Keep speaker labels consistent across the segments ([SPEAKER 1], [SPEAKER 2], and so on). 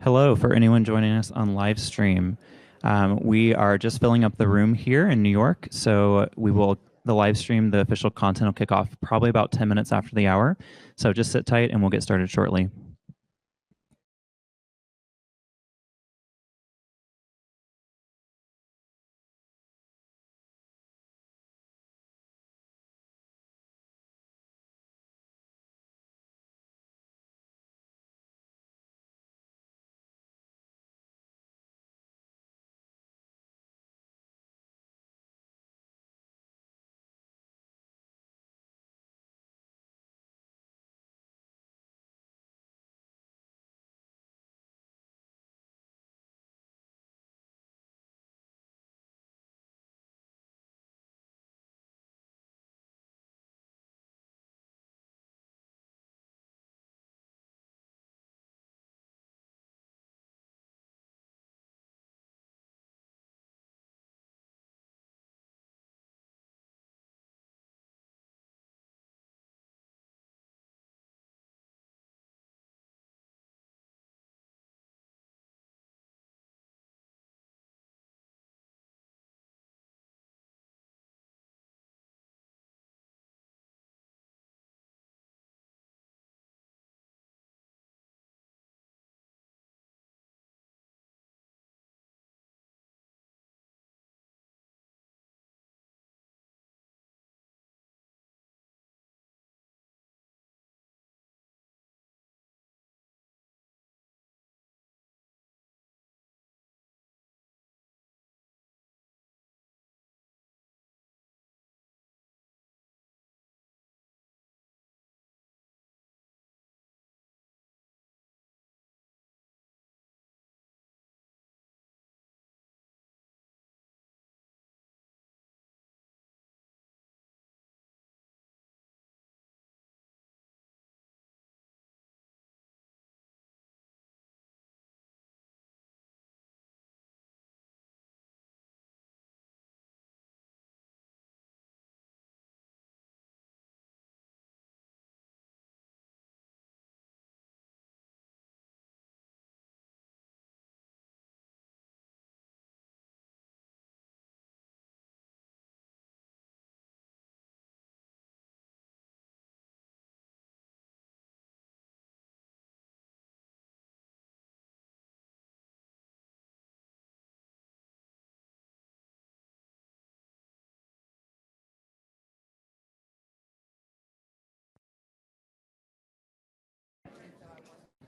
[SPEAKER 1] Hello for anyone joining us on Livestream. We are just filling up the room here in New York, so the live stream, the official content will kick off probably about 10 minutes after the hour. So just sit tight and we'll get started shortly.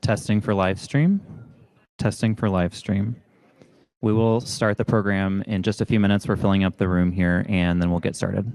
[SPEAKER 1] Testing for live stream. Testing for live stream. We will start the program in just a few minutes. We're filling up the room here and then we'll get started.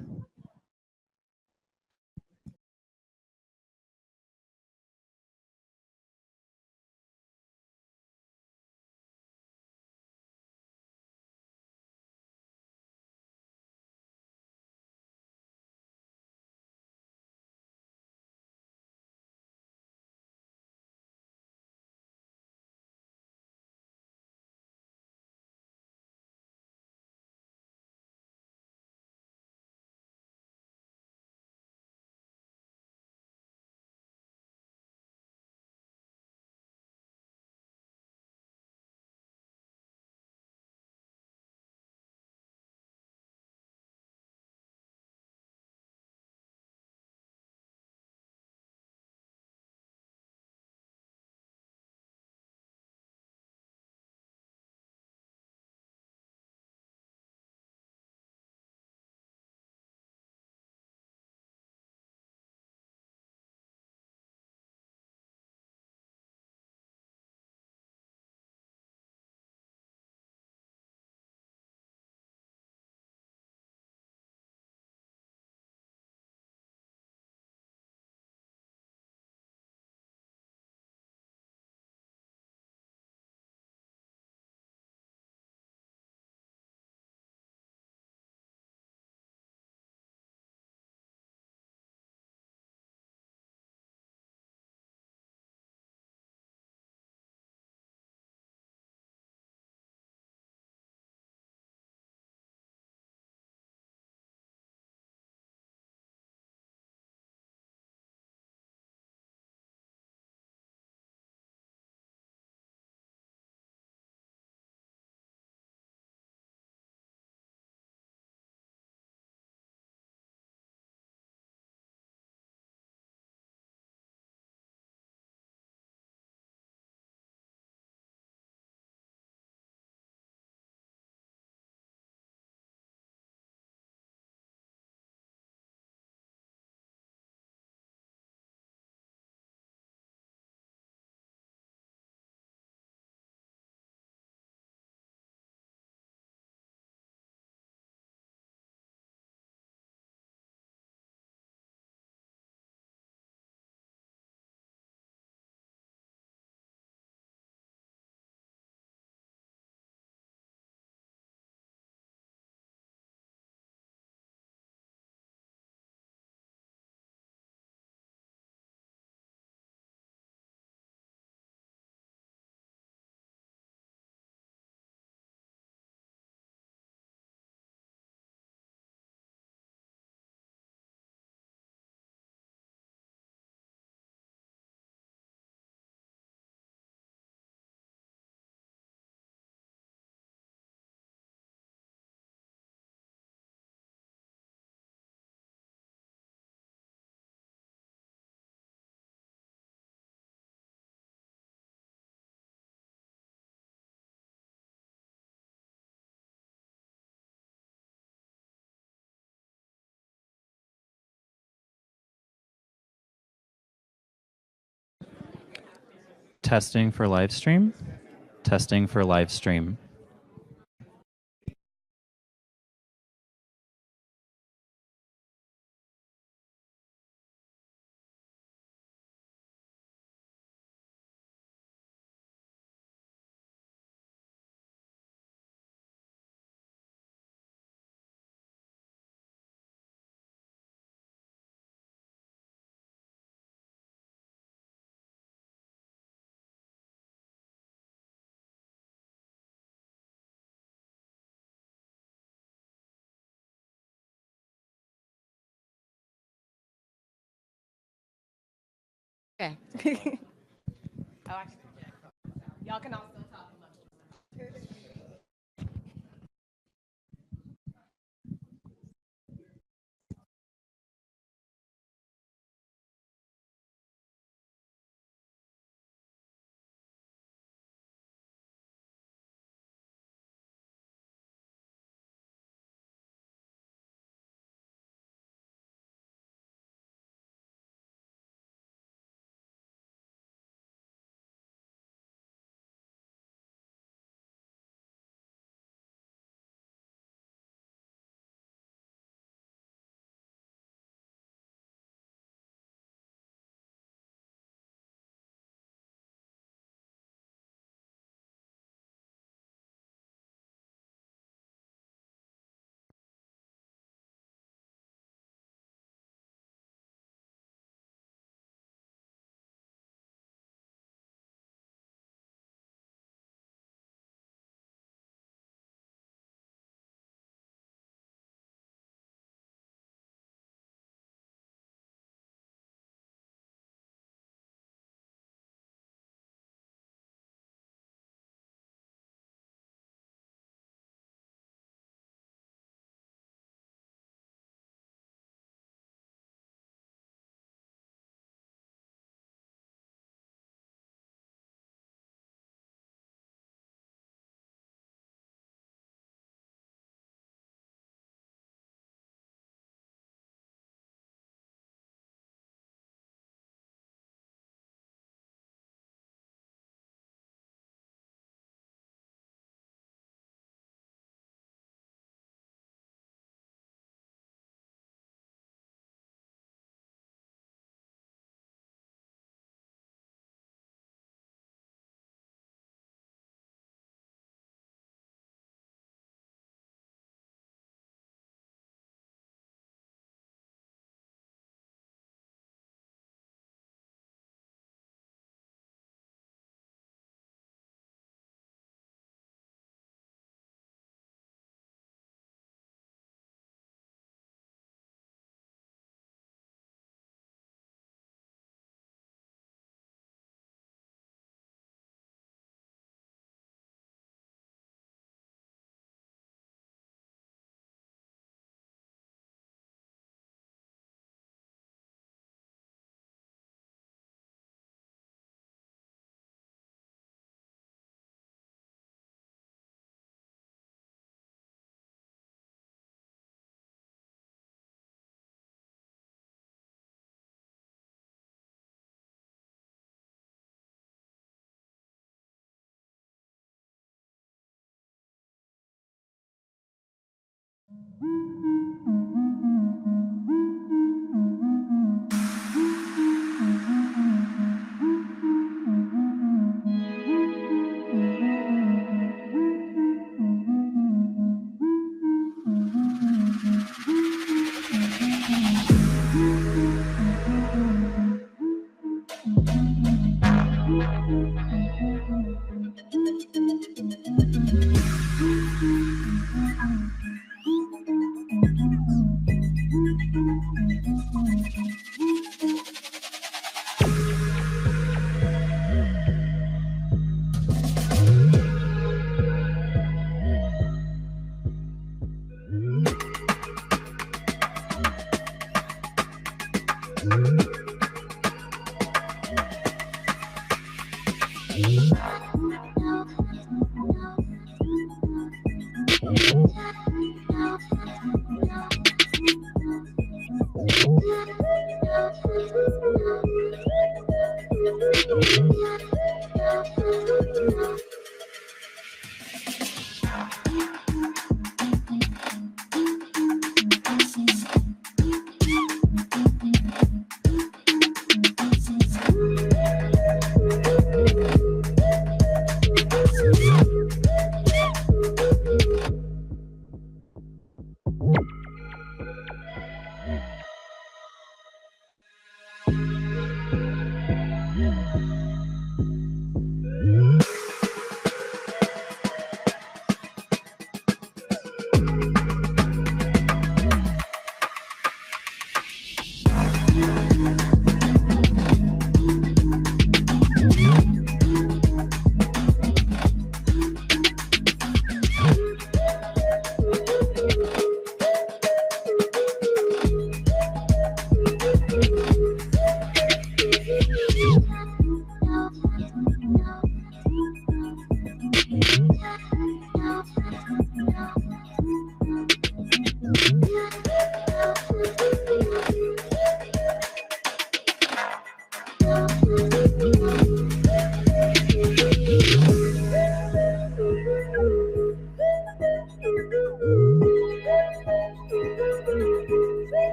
[SPEAKER 1] Testing for live stream. Testing for live stream.
[SPEAKER 2] Okay. Oh, actually, y'all can all still talk amongst yourselves.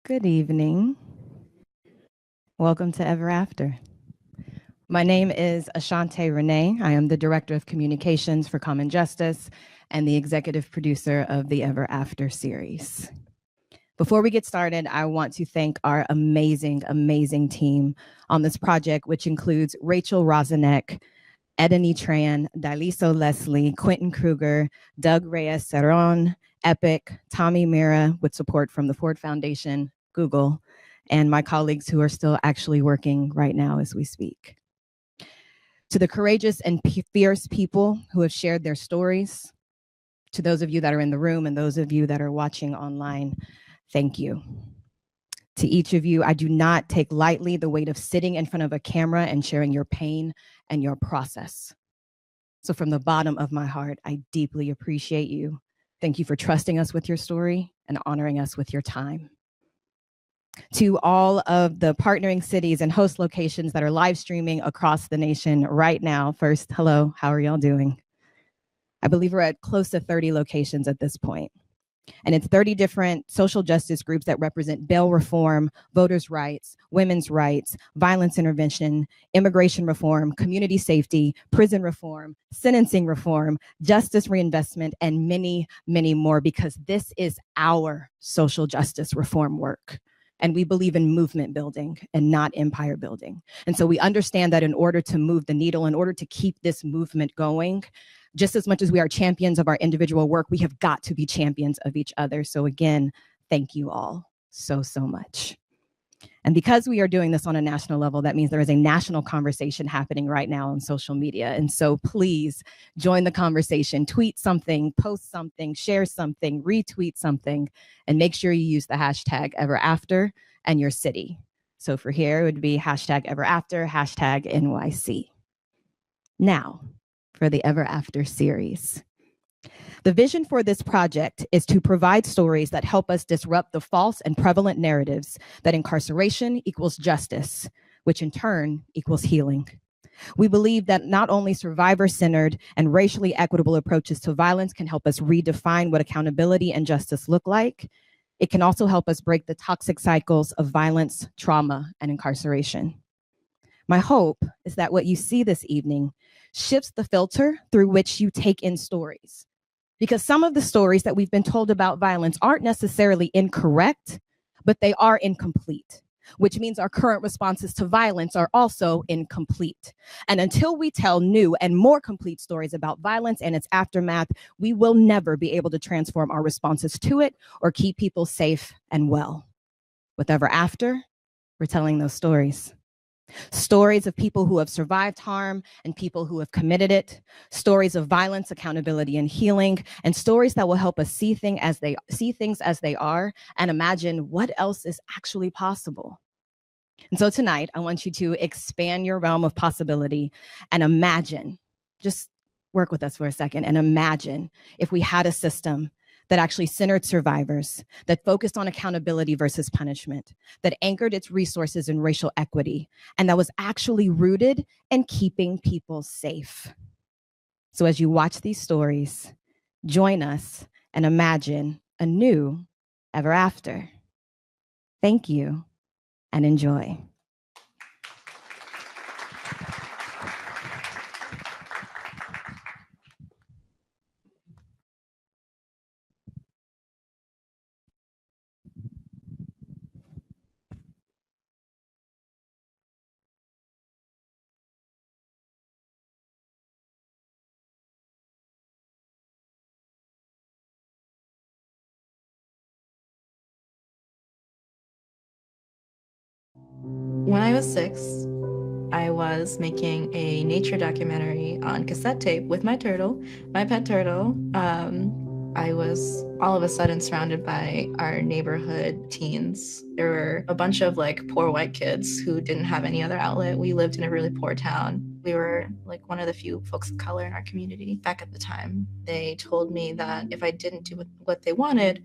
[SPEAKER 2] Good evening. Welcome to Ever After. My name is Ashante Renee. I am the Director of Communications for Common Justice and the executive producer of the Ever After series. Before we get started, I want to thank our amazing, amazing team on this project, which includes Rachel Rozenek, Edany Tran, Daliso Leslie, Quentin Kruger, Doug Reyes Cerron, Epic, Tommy Mira, with support from the Ford Foundation, Google, and my colleagues who are still actually working right now as we speak. To the courageous and fierce people who have shared their stories, to those of you that are in the room and those of you that are watching online, thank you. To each of you, I do not take lightly the weight of sitting in front of a camera and sharing your pain and your process. So from the bottom of my heart, I deeply appreciate you. Thank you for trusting us with your story and honoring us with your time. To all of the partnering cities and host locations that are live streaming across the nation right now, first, hello, how are y'all doing? I believe we're at close to 30 locations at this point. And it's 30 different social justice groups that represent bail reform, voters' rights, women's rights, violence intervention, immigration reform, community safety, prison reform, sentencing reform, justice reinvestment, and many, many more, because this is our social justice reform work. And we believe in movement building and not empire building. And so we understand that in order to move the needle, in order to keep this movement going, just as much as we are champions of our individual work, we have got to be champions of each other. So again, thank you all so, so much. And because we are doing this on a national level, that means there is a national conversation happening right now on social media. And so please join the conversation, tweet something, post something, share something, retweet something, and make sure you use the hashtag EverAfter and your city. So for here, it would be hashtag EverAfter, hashtag NYC. Now, for the Ever After series. The vision for this project is to provide stories that help us disrupt the false and prevalent narratives that incarceration equals justice, which in turn equals healing. We believe that not only survivor-centered and racially equitable approaches to violence can help us redefine what accountability and justice look like, it can also help us break the toxic cycles of violence, trauma, and incarceration. My hope is that what you see this evening shifts the filter through which you take in stories. Because some of the stories that we've been told about violence aren't necessarily incorrect, but they are incomplete, which means our current responses to violence are also incomplete. And until we tell new and more complete stories about violence and its aftermath, we will never be able to transform our responses to it or keep people safe and well. With Ever After, we're telling those stories. Stories of people who have survived harm and people who have committed it, stories of violence, accountability, and healing, and stories that will help us see things as they are and imagine what else is actually possible. And so tonight, I want you to expand your realm of possibility and imagine, just work with us for a second, and imagine if we had a system that actually centered survivors, that focused on accountability versus punishment, that anchored its resources in racial equity, and that was actually rooted in keeping people safe. So as you watch these stories, join us and imagine a new Ever After. Thank you and enjoy.
[SPEAKER 3] When I was 6, I was making a nature documentary on cassette tape with my turtle, my pet turtle. I was all of a sudden surrounded by our neighborhood teens. There were a bunch of like poor white kids who didn't have any other outlet. We lived in a really poor town. We were like one of the few folks of color in our community back at the time. They told me that if I didn't do what they wanted,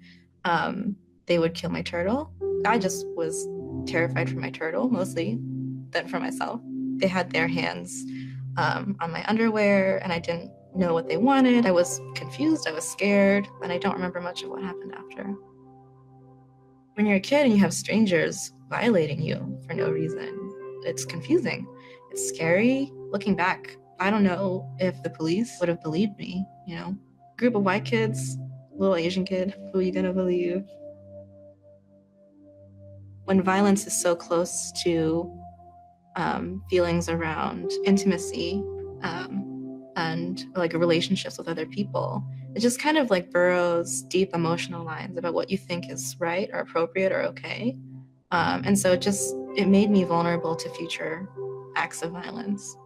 [SPEAKER 3] they would kill my turtle. I just was terrified for my turtle, mostly, than for myself. They had their hands on my underwear, and I didn't know what they wanted. I was confused, I was scared, and I don't remember much of what happened after. when you're a kid and you have strangers violating you for no reason, it's confusing. It's scary. Looking back, I don't know if the police would have believed me, you know? Group of white kids, little Asian kid, who are you gonna believe? When violence is so close to feelings around intimacy and like relationships with other people, it just kind of like burrows deep emotional lines about what you think is right or appropriate or okay. And so it made me vulnerable to future acts of violence.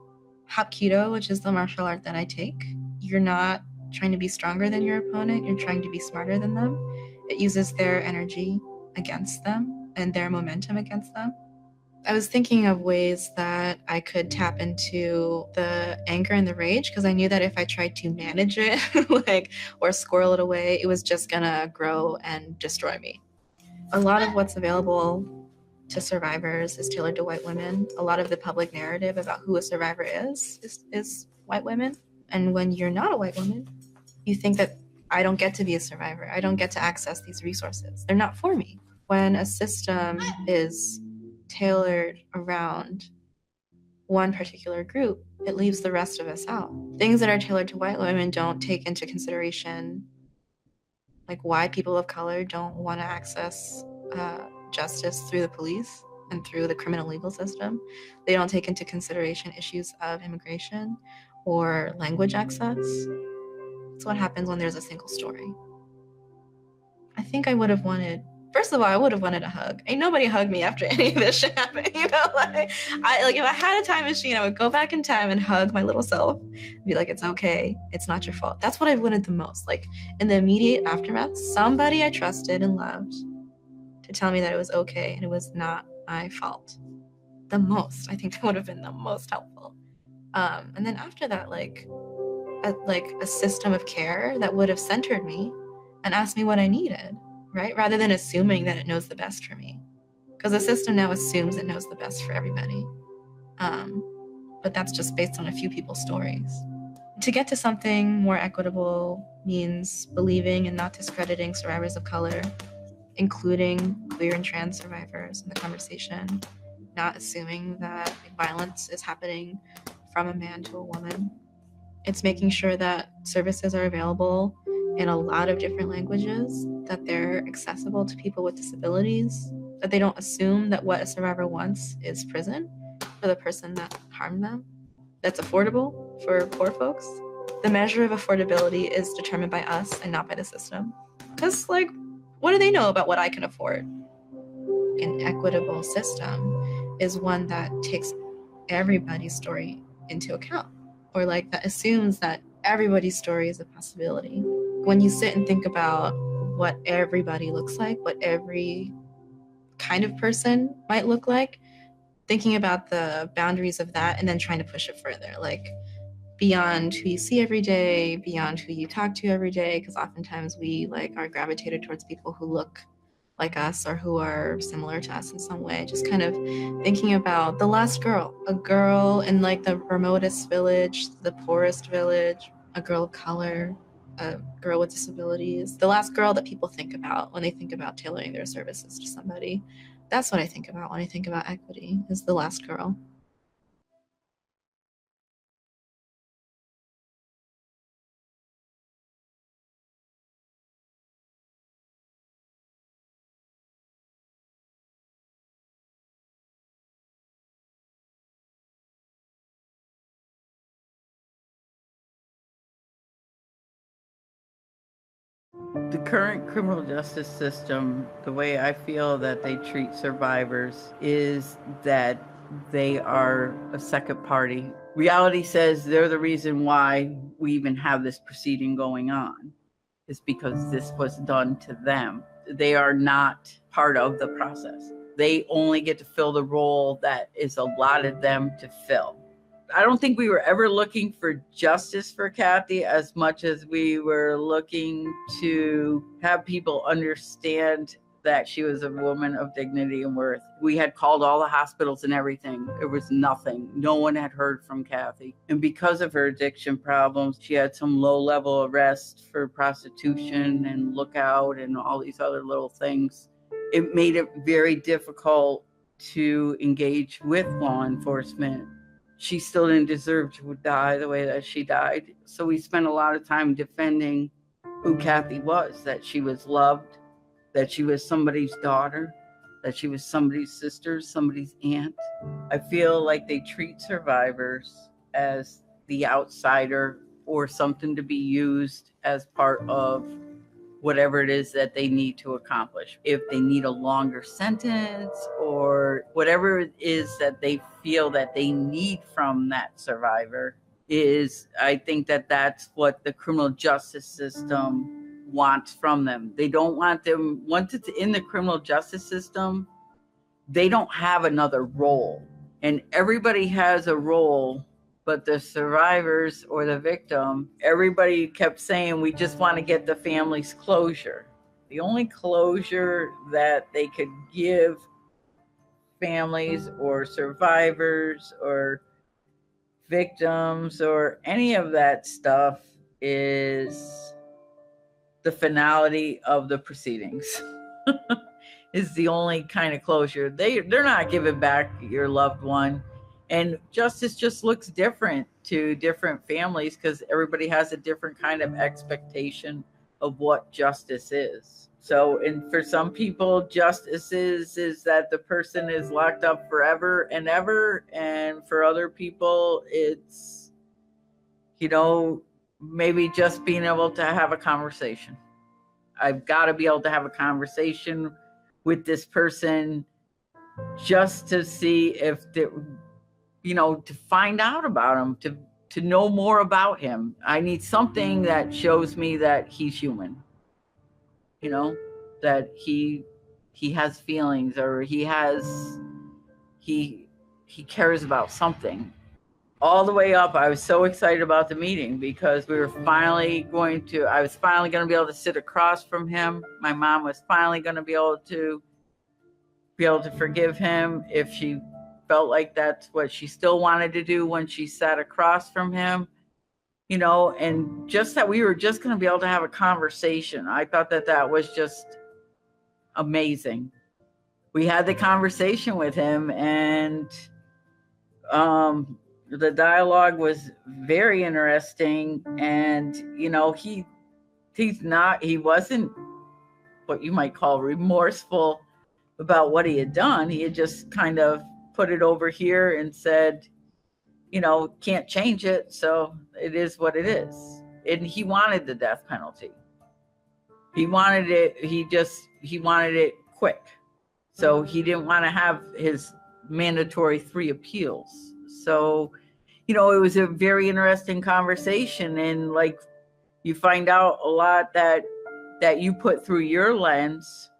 [SPEAKER 3] Hapkido, which is the martial art that I take, you're not trying to be stronger than your opponent, you're trying to be smarter than them. It uses their energy against them and their momentum against them. I was thinking of ways that I could tap into the anger and the rage, because I knew that if I tried to manage it or squirrel it away, it was just gonna grow and destroy me. A lot of what's available to survivors is tailored to white women. A lot of the public narrative about who a survivor is white women. And when you're not a white woman, you think that I don't get to be a survivor. I don't get to access these resources. They're not for me. When a system is tailored around one particular group, it leaves the rest of us out. Things that are tailored to white women don't take into consideration like why people of color don't want to access justice through the police and through the criminal legal system. They don't take into consideration issues of immigration or language access. That's what happens when there's a single story. I think I would have wanted, first of all, I would have wanted a hug. Ain't nobody hugged me after any of this shit happened, you know? If I had a time machine, I would go back in time and hug my little self. Be like, it's okay. It's not your fault. That's what I wanted the most. Like, in the immediate aftermath, somebody I trusted and loved to tell me that it was okay and it was not my fault. The most. I think that would have been the most helpful. And then after that, a system of care that would have centered me and asked me what I needed, right? Rather than assuming that it knows the best for me. Because the system now assumes it knows the best for everybody. But that's just based on a few people's stories. To get to something more equitable means believing and not discrediting survivors of color, including queer and trans survivors in the conversation, not assuming that violence is happening from a man to a woman. It's making sure that services are available in a lot of different languages, that they're accessible to people with disabilities, that they don't assume that what a survivor wants is prison for the person that harmed them, that's affordable for poor folks. The measure of affordability is determined by us and not by the system. Because, what do they know about what I can afford? An equitable system is one that takes everybody's story into account, or that assumes that everybody's story is a possibility. When you sit and think about what everybody looks like, what every kind of person might look like, thinking about the boundaries of that and then trying to push it further, beyond who you see every day, beyond who you talk to every day, because oftentimes we are gravitated towards people who look like us or who are similar to us in some way. Just kind of thinking about the last girl, a girl in the remotest village, the poorest village, a girl of color, a girl with disabilities, the last girl that people think about when they think about tailoring their services to somebody. That's what I think about when I think about equity, is the last girl.
[SPEAKER 4] The current criminal justice system, the way I feel that they treat survivors is that they are a second party. Reality says they're the reason why we even have this proceeding going on, is because this was done to them. They are not part of the process. They only get to fill the role that is allotted them to fill. I don't think we were ever looking for justice for Kathy as much as we were looking to have people understand that she was a woman of dignity and worth. We had called all the hospitals and everything. There was nothing. No one had heard from Kathy. And because of her addiction problems, she had some low-level arrest for prostitution and lookout and all these other little things. it made it very difficult to engage with law enforcement. She still didn't deserve to die the way that she died. So we spent a lot of time defending who Kathy was, that she was loved, that she was somebody's daughter, that she was somebody's sister, somebody's aunt. I feel like they treat survivors as the outsider or something to be used as part of whatever it is that they need to accomplish. If they need a longer sentence or whatever it is that they feel that they need from that survivor, is I think that that's what the criminal justice system wants from them. They don't want them, once it's in the criminal justice system, they don't have another role. And everybody has a role, but the survivors or the victim, everybody kept saying, we just want to get the family's closure. The only closure that they could give families or survivors or victims or any of that stuff is the finality of the proceedings. Is the only kind of closure. They're not giving back your loved one. And justice just looks different to different families because everybody has a different kind of expectation of what justice is. So, and for some people, justice is that the person is locked up forever and ever. And for other people, it's, you know, maybe just being able to have a conversation. I've got to be able to have a conversation with this person just to see if they, you know, to find out about him, to know more about him. I need something that shows me that he's human, you know, that he has feelings or he cares about something. All the way up, I was so excited about the meeting because I was finally going to be able to sit across from him. My mom was finally going to be able to forgive him if she felt like that's what she still wanted to do when she sat across from him, you know, and just that we were just going to be able to have a conversation. I thought that was just amazing. We had the conversation with him, and the dialogue was very interesting. And, you know, he wasn't what you might call remorseful about what he had done. He had just kind of put it over here and said, you know, can't change it. So it is what it is. And he wanted the death penalty. He wanted it. He wanted it quick. So he didn't want to have his mandatory 3 appeals. So, you know, it was a very interesting conversation. And like, you find out a lot that you put through your lens,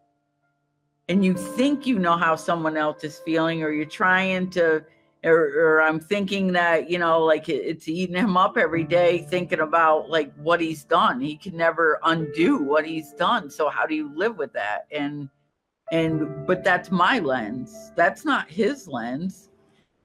[SPEAKER 4] and you think you know how someone else is feeling, or you're trying to, or I'm thinking that, you know, like it's eating him up every day, thinking about like what he's done. He can never undo what he's done. So how do you live with that? But that's my lens. That's not his lens.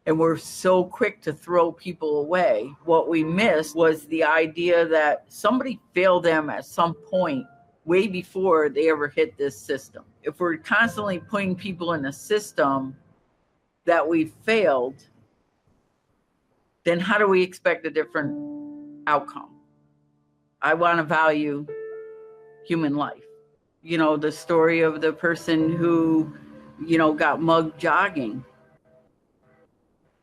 [SPEAKER 4] And we're so quick to throw people away. What we missed was the idea that somebody failed them at some point way before they ever hit this system. If we're constantly putting people in a system that we failed, then how do we expect a different outcome? I want to value human life. You know, the story of the person who, you know, got mugged jogging.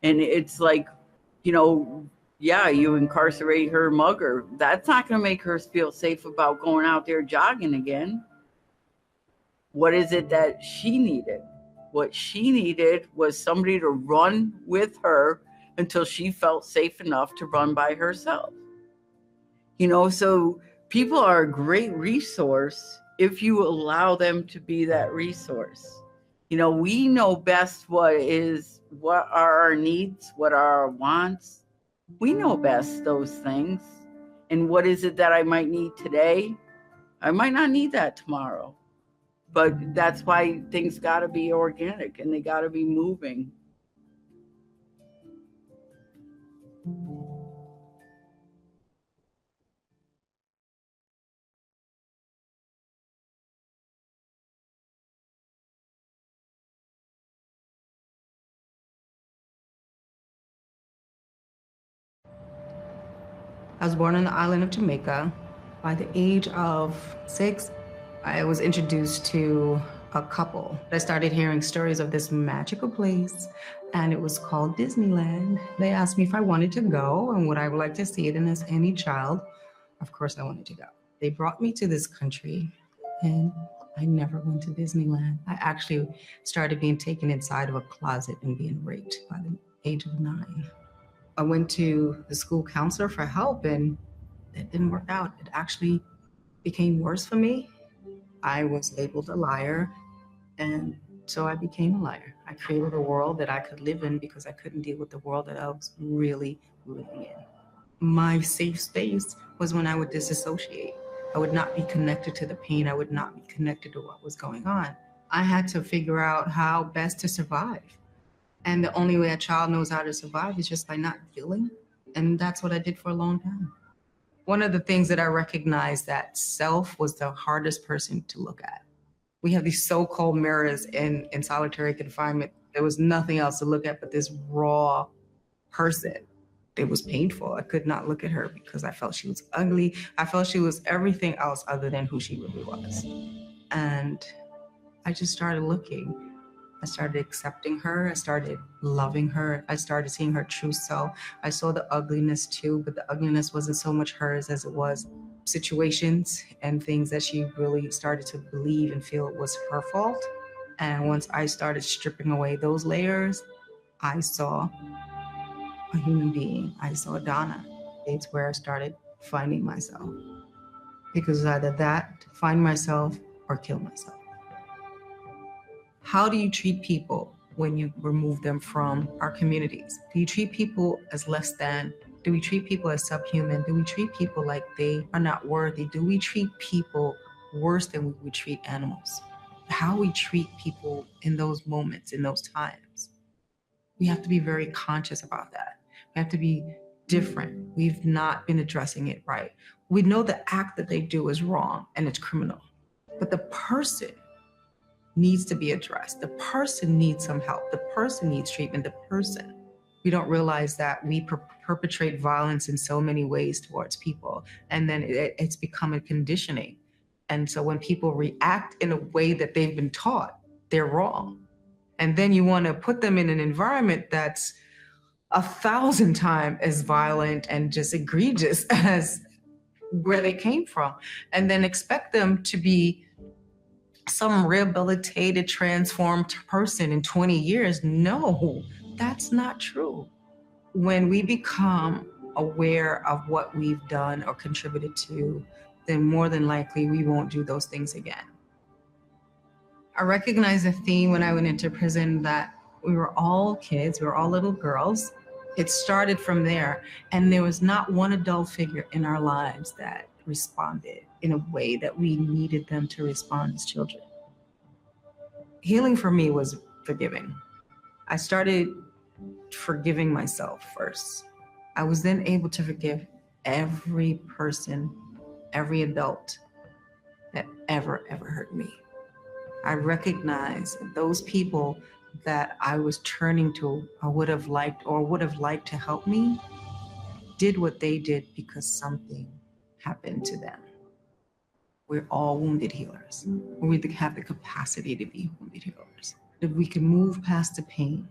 [SPEAKER 4] And it's like, you know, yeah, you incarcerate her mugger. That's not going to make her feel safe about going out there jogging again. What is it that she needed? What she needed was somebody to run with her until she felt safe enough to run by herself. You know, so people are a great resource if you allow them to be that resource. You know, we know best what are our needs, what are our wants. We know best those things. And what is it that I might need today? I might not need that tomorrow. But that's why things got to be organic and they got to be moving.
[SPEAKER 5] was born on the island of Jamaica. By the age of 6, I was introduced to a couple. I started hearing stories of this magical place, and it was called Disneyland. They asked me if I wanted to go and would I like to see it, and as any child, of course I wanted to go. They brought me to this country, and I never went to Disneyland. I actually started being taken inside of a closet and being raped by the age of 9. I went to the school counselor for help, and it didn't work out. It actually became worse for me. I was labeled a liar, and so I became a liar. I created a world that I could live in because I couldn't deal with the world that I was really living in. My safe space was when I would disassociate. I would not be connected to the pain. I would not be connected to what was going on. I had to figure out how best to survive. And the only way a child knows how to survive is just by not feeling. And that's what I did for a long time. One of the things that I recognized that self was the hardest person to look at. We have these so-called mirrors in solitary confinement. There was nothing else to look at but this raw person. It was painful. I could not look at her because I felt she was ugly. I felt she was everything else other than who she really was. And I just started looking. I started accepting her. I started loving her. I started seeing her true self. I saw the ugliness too, but the ugliness wasn't so much hers as it was situations and things that she really started to believe and feel it was her fault. And once I started stripping away those layers, I saw a human being. I saw Donna. It's where I started finding myself. Because either that, find myself, or kill myself. How do you treat people when you remove them from our communities? Do you treat people as less than? Do we treat people as subhuman? Do we treat people like they are not worthy? Do we treat people worse than we would treat animals? How we treat people in those moments, in those times. We have to be very conscious about that. We have to be different. We've not been addressing it right. We know the act that they do is wrong and it's criminal, but the person needs to be addressed. The person needs some help. The person needs treatment. The person. We don't realize that we perpetrate violence in so many ways towards people, and then it's become a conditioning. And so when people react in a way that they've been taught, they're wrong. And then you want to put them in an environment that's 1,000 times as violent and just egregious as where they came from, and then expect them to be some rehabilitated, transformed person in 20 years. No, that's not true. When we become aware of what we've done or contributed to, then more than likely we won't do those things again. I recognized a theme when I went into prison that we were all kids, we were all little girls. It started from there, and there was not one adult figure in our lives that responded in a way that we needed them to respond as children. Healing for me was forgiving. I started forgiving myself first. I was then able to forgive every person, every adult that ever hurt me. I recognized those people that I was turning to or would have liked to help me did what they did because something happened to them. We're all wounded healers. We have the capacity to be wounded healers. If we can move past the pain,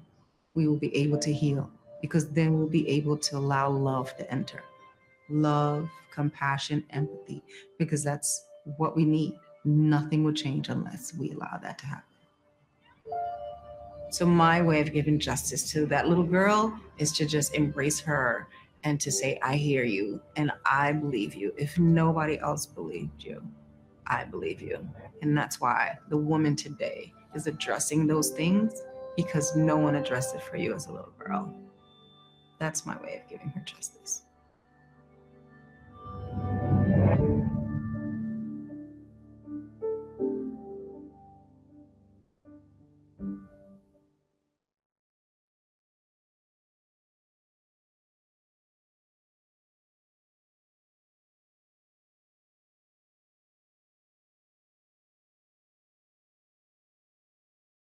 [SPEAKER 5] we will be able to heal, because then we'll be able to allow love to enter. Love, compassion, empathy, because that's what we need. Nothing will change unless we allow that to happen. So my way of giving justice to that little girl is to just embrace her and to say, I hear you and I believe you. If nobody else believed you, I believe you. And that's why the woman today is addressing those things, because no one addressed it for you as a little girl. That's my way of giving her justice.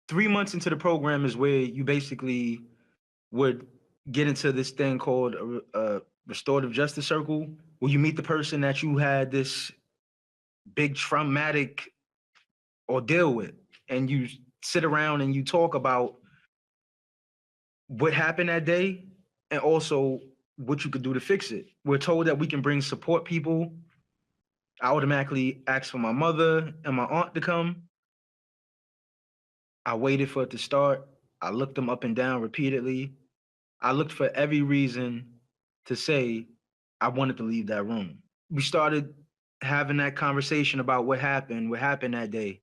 [SPEAKER 6] Three months into the program is where you basically would get into this thing called restorative justice circle, where you meet the person that you had this big traumatic ordeal with, and you sit around and you talk about what happened that day and also what you could do to fix it. We're told that we can bring support people. I automatically asked for my mother and my aunt to come. I waited for it to start. I looked them up and down repeatedly. I looked for every reason to say I wanted to leave that room. We started having that conversation about what happened that day.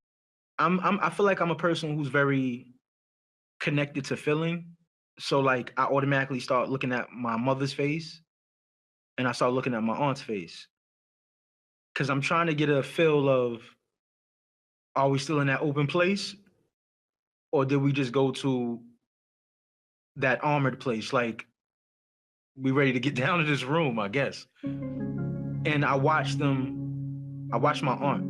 [SPEAKER 6] I feel like I'm a person who's very connected to feeling. So like I automatically start looking at my mother's face and I start looking at my aunt's face. Cause I'm trying to get a feel of, are we still in that open place? Or did we just go to that armored place? Like, we ready to get down to this room, I guess. And I watched my aunt.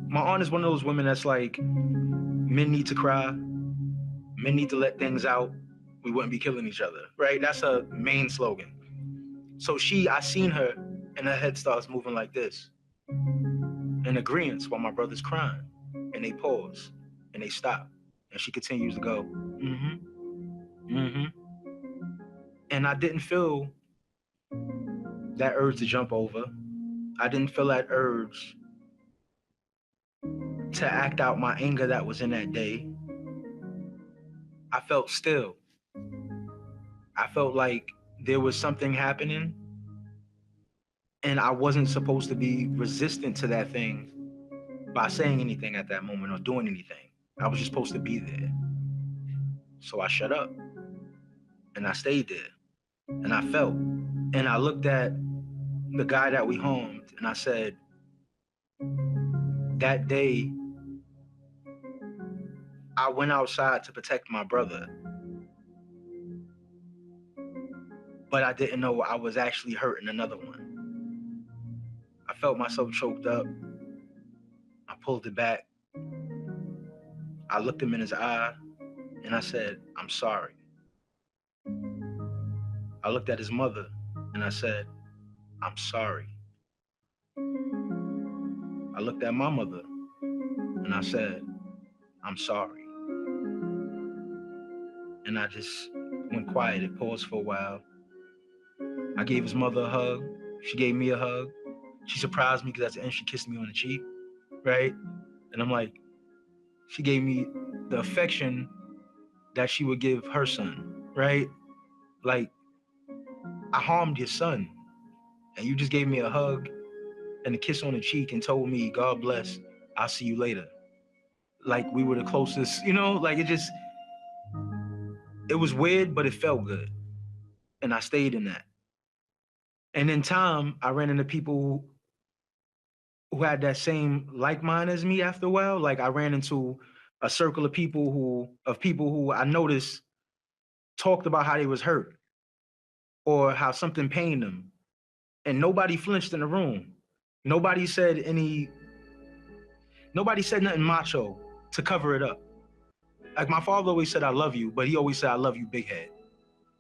[SPEAKER 6] My aunt is one of those women that's like, men need to cry, men need to let things out. We wouldn't be killing each other, right? That's her main slogan. So I seen her and her head starts moving like this, in agreement while my brother's crying. And they pause and they stop. And she continues to go, mm-hmm, mm-hmm. And I didn't feel that urge to jump over. I didn't feel that urge to act out my anger that was in that day. I felt still. I felt like there was something happening and I wasn't supposed to be resistant to that thing by saying anything at that moment or doing anything. I was just supposed to be there. So I shut up and I stayed there and I felt. And I looked at the guy that we harmed and I said, that day, I went outside to protect my brother, but I didn't know I was actually hurting another one. I felt myself choked up. I pulled it back. I looked him in his eye and I said, I'm sorry. I looked at his mother and I said, I'm sorry. I looked at my mother and I said, I'm sorry. And I just went quiet. It paused for a while. I gave his mother a hug. She gave me a hug. She surprised me because at the end she kissed me on the cheek, right? And I'm like, she gave me the affection that she would give her son, right? Like, I harmed your son and you just gave me a hug and a kiss on the cheek and told me, God bless, I'll see you later. Like we were the closest, like it was weird, but it felt good. And I stayed in that. And in time, I ran into people who had that same like mind as me after a while. Like I ran into a circle of people who I noticed talked about how they was hurt or how something pained them. And nobody flinched in the room. Nobody said nothing macho to cover it up. Like my father always said, I love you, but he always said, I love you, big head.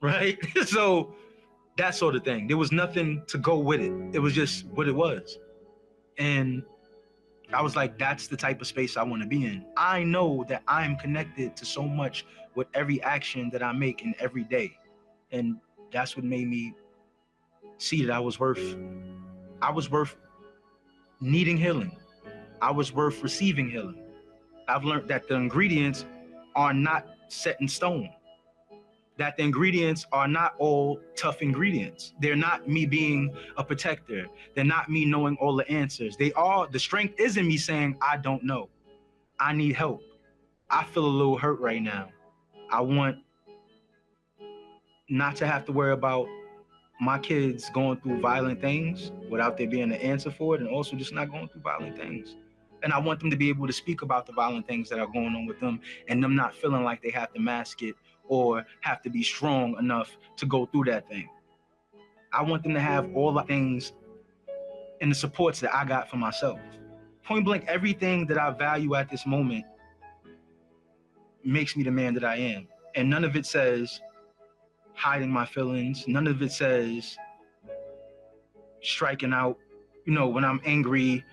[SPEAKER 6] Right? So that sort of thing. There was nothing to go with it. It was just what it was. And I was like, that's the type of space I want to be in. I know that I'm connected to so much with every action that I make in every day. And that's what made me see that I was worth needing healing. I was worth receiving healing. I've learned that the ingredients are not set in stone. That the ingredients are not all tough ingredients. They're not me being a protector. They're not me knowing all the answers. The strength is in me saying, I don't know. I need help. I feel a little hurt right now. I want not to have to worry about my kids going through violent things without there being an answer for it, and also just not going through violent things. And I want them to be able to speak about the violent things that are going on with them and them not feeling like they have to mask it or have to be strong enough to go through that thing. I want them to have all the things and the supports that I got for myself. Point blank, everything that I value at this moment makes me the man that I am. And none of it says hiding my feelings. None of it says striking out, when I'm angry,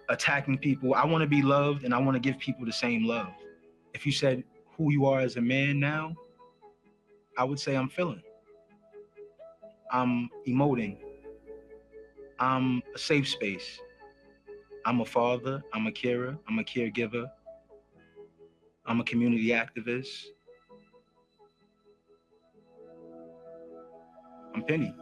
[SPEAKER 6] attacking people. I want to be loved, and I want to give people the same love. If you said who you are as a man now, I would say I'm feeling. I'm emoting. I'm a safe space. I'm a father. I'm a carer. I'm a caregiver. I'm a community activist. I'm Penny.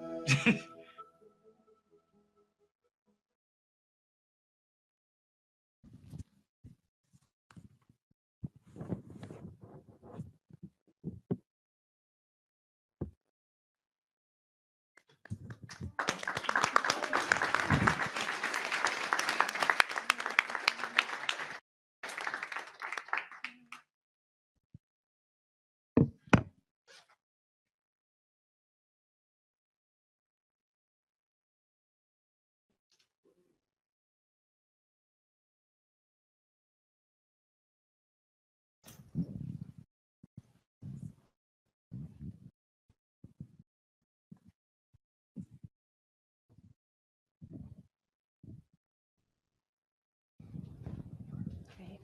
[SPEAKER 7] Great.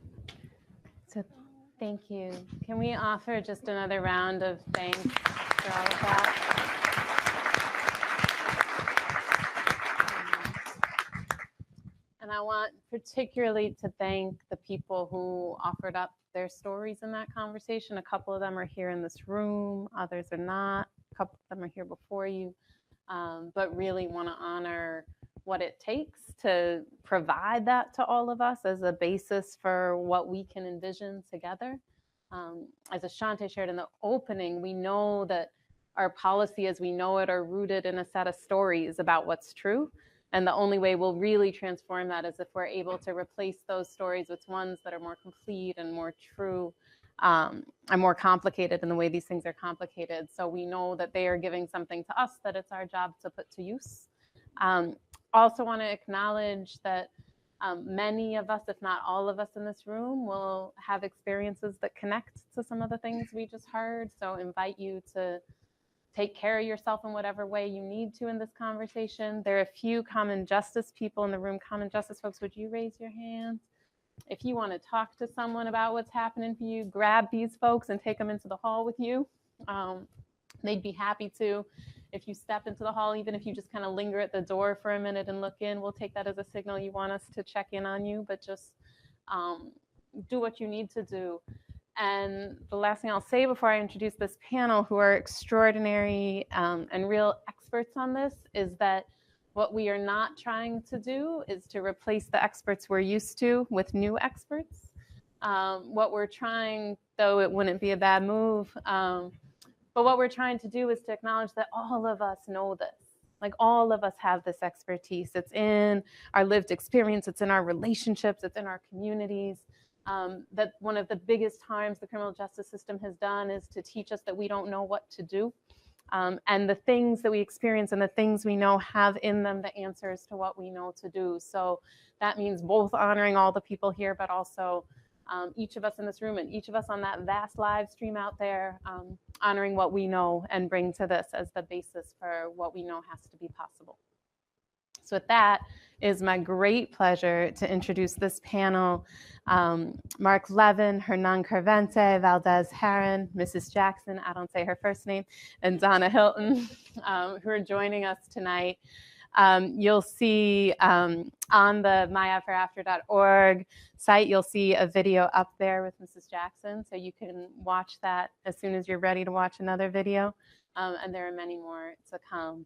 [SPEAKER 7] So thank you. Can we offer just another round of thanks for all of that? And I want particularly to thank the people who offered up their stories in that conversation. A couple of them are here in this room, others are not. A couple of them are here before you, but really want to honor what it takes to provide that to all of us as a basis for what we can envision together. As Ashante shared in the opening, we know that our policy as we know it are rooted in a set of stories about what's true. And the only way we'll really transform that is if we're able to replace those stories with ones that are more complete and more true, and more complicated in the way these things are complicated. So we know that they are giving something to us that it's our job to put to use. Also want to acknowledge that many of us, if not all of us in this room, will have experiences that connect to some of the things we just heard. So invite you to take care of yourself in whatever way you need to in this conversation. There are a few common justice people in the room. Common justice folks, would you raise your hands? If you want to talk to someone about what's happening for you, grab these folks and take them into the hall with you. They'd be happy to. If you step into the hall, even if you just kind of linger at the door for a minute and look in, we'll take that as a signal you want us to check in on you, but just do what you need to do. And the last thing I'll say before I introduce this panel, who are extraordinary and real experts on this, is that what we are not trying to do is to replace the experts we're used to with new experts. What we're trying, though it wouldn't be a bad move, but what we're trying to do is to acknowledge that all of us know this. Like all of us have this expertise. It's in our lived experience. It's in our relationships. It's in our communities. That one of the biggest harms the criminal justice system has done is to teach us that we don't know what to do. And the things that we experience and the things we know have in them the answers to what we know to do. So that means both honoring all the people here, but also each of us in this room and each of us on that vast live stream out there, honoring what we know and bring to this as the basis for what we know has to be possible. So with that, it is my great pleasure to introduce this panel. Mark Levin, Hernan Carvente, Valdez Heron, Mrs. Jackson, I don't say her first name, and Donna Hilton, who are joining us tonight. You'll see on the myafterafter.org site, you'll see a video up there with Mrs. Jackson, so you can watch that as soon as you're ready to watch another video, and there are many more to come.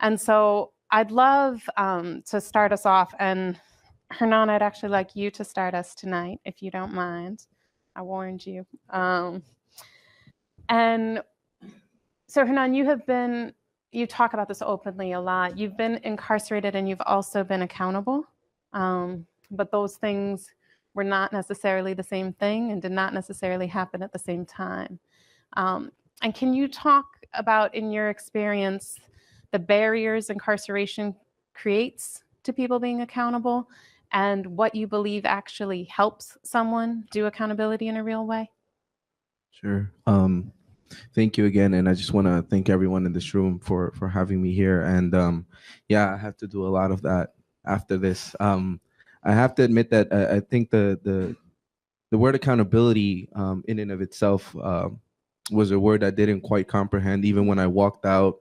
[SPEAKER 7] And so I'd love to start us off, and Hernan, I'd actually like you to start us tonight, if you don't mind. I warned you. And so Hernan, you talk about this openly a lot. You've been incarcerated and you've also been accountable, but those things were not necessarily the same thing and did not necessarily happen at the same time. And can you talk about, in your experience, the barriers incarceration creates to people being accountable and what you believe actually helps someone do accountability in a real way?
[SPEAKER 8] Sure. Thank you again, and I just want to thank everyone in this room for having me here. And yeah, I have to do a lot of that after this. I have to admit that I think the word accountability in and of itself was a word I didn't quite comprehend even when I walked out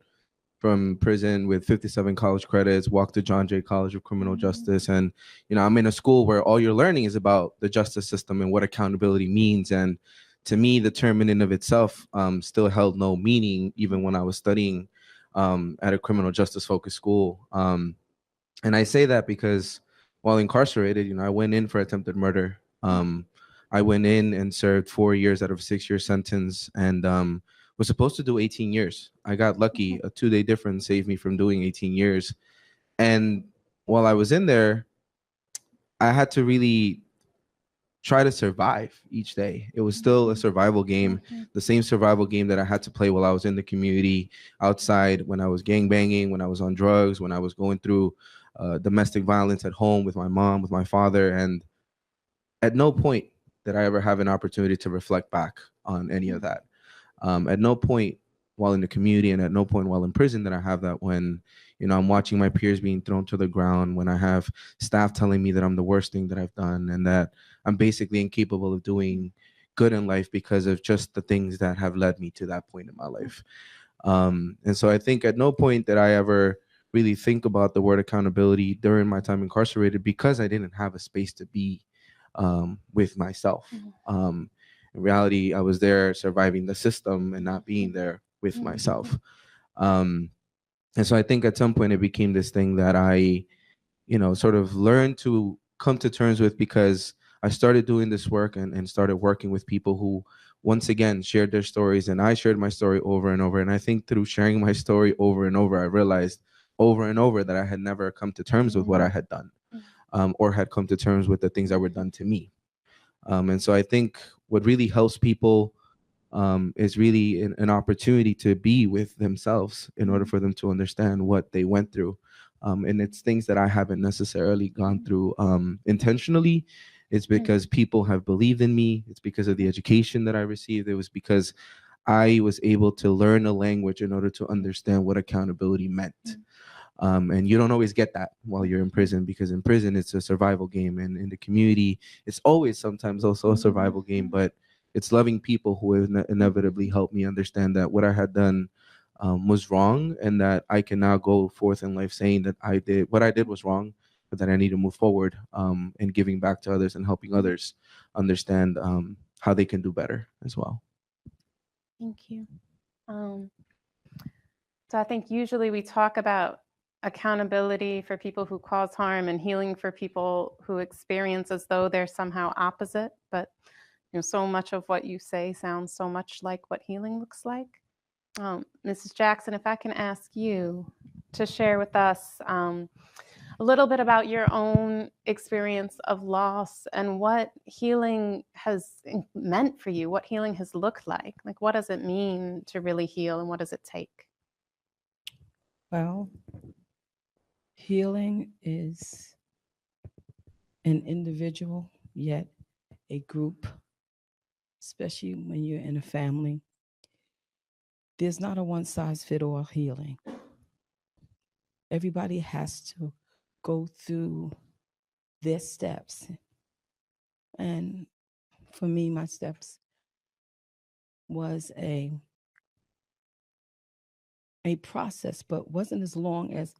[SPEAKER 8] from prison with 57 college credits, walked to John Jay College of Criminal Justice. And, you know, I'm in a school where all you're learning is about the justice system and what accountability means. And to me, the term in and of itself still held no meaning, even when I was studying at a criminal justice focused school. And I say that because while incarcerated, you know, I went in for attempted murder. I went in and served 4 years out of a 6-year sentence, and was supposed to do 18 years. I got lucky. A 2-day difference saved me from doing 18 years. And while I was in there, I had to really try to survive each day. It was still a survival game, the same survival game that I had to play while I was in the community, outside, when I was gang banging, when I was on drugs, when I was going through domestic violence at home with my mom, with my father. And at no point did I ever have an opportunity to reflect back on any of that. At no point while in the community and at no point while in prison did I have that, when, you know, I'm watching my peers being thrown to the ground, when I have staff telling me that I'm the worst thing that I've done and that I'm basically incapable of doing good in life because of just the things that have led me to that point in my life. And so I think at no point did I ever really think about the word accountability during my time incarcerated, because I didn't have a space to be with myself. In reality, I was there surviving the system and not being there with myself. And so I think at some point it became this thing that I, you know, sort of learned to come to terms with, because I started doing this work and started working with people who, once again, shared their stories, and I shared my story over and over. And I think through sharing my story over and over, I realized over and over that I had never come to terms with what I had done, or had come to terms with the things that were done to me. And so I think what really helps people is really an opportunity to be with themselves in order for them to understand what they went through. And it's things that I haven't necessarily gone through intentionally. It's because people have believed in me. It's because of the education that I received. It was because I was able to learn a language in order to understand what accountability meant. And you don't always get that while you're in prison, because in prison it's a survival game, and in the community it's always sometimes also a survival game. But it's loving people who inevitably helped me understand that what I had done was wrong, and that I can now go forth in life saying that what I did was wrong, but that I need to move forward, and giving back to others and helping others understand how they can do better as well.
[SPEAKER 7] Thank you. So I think usually we talk about accountability for people who cause harm and healing for people who experience as though they're somehow opposite. But you know, so much of what you say sounds so much like what healing looks like. Mrs. Jackson, if I can ask you to share with us a little bit about your own experience of loss and what healing has meant for you, what healing has looked like. Like, what does it mean to really heal, and what does it take?
[SPEAKER 9] Well, healing is an individual, yet a group, especially when you're in a family. There's not a one-size-fits-all healing. Everybody has to go through their steps. And for me, my steps was a process, but wasn't as long as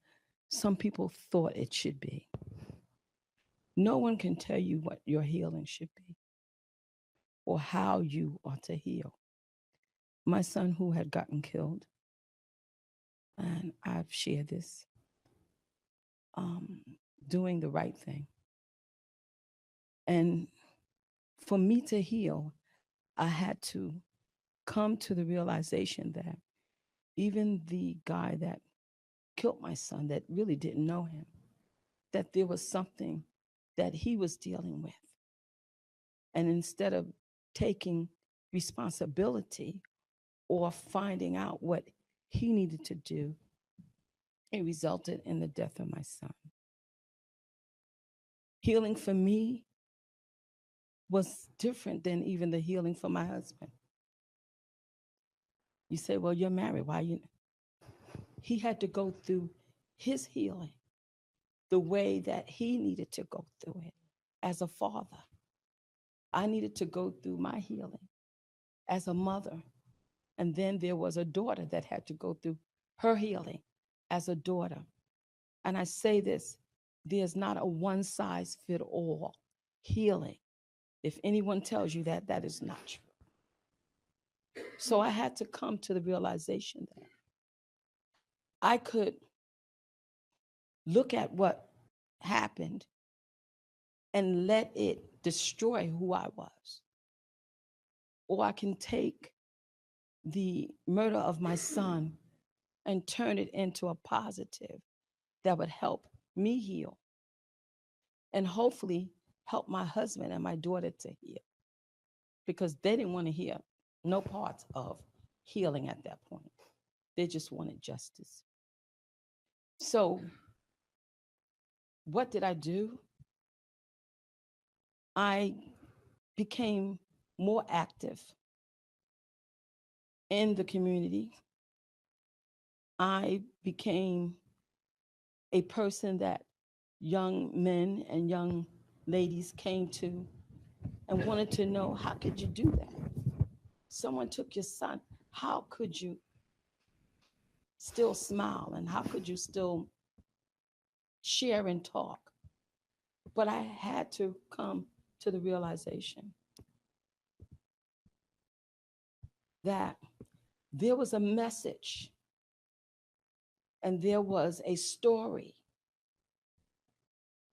[SPEAKER 9] some people thought it should be. No one can tell you what your healing should be or how you ought to heal. My son, who had gotten killed, and I've shared this, doing the right thing. And for me to heal, I had to come to the realization that even the guy that killed my son, that really didn't know him, that there was something that he was dealing with. And instead of taking responsibility or finding out what he needed to do, it resulted in the death of my son. Healing for me was different than even the healing for my husband. You say, well, you're married. Why you? He had to go through his healing the way that he needed to go through it as a father. I needed to go through my healing as a mother. And then there was a daughter that had to go through her healing as a daughter. And I say this, there's not a one size fit all healing. If anyone tells you that, that is not true. So I had to come to the realization that I could look at what happened and let it destroy who I was. Or I can take the murder of my son and turn it into a positive that would help me heal and hopefully help my husband and my daughter to heal, because they didn't want to hear no parts of healing at that point. They just wanted justice. So what did I do? I became more active in the community. I became a person that young men and young ladies came to and wanted to know, how could you do that? Someone took your son. How could you still smile, and how could you still share and talk? But I had to come to the realization that there was a message and there was a story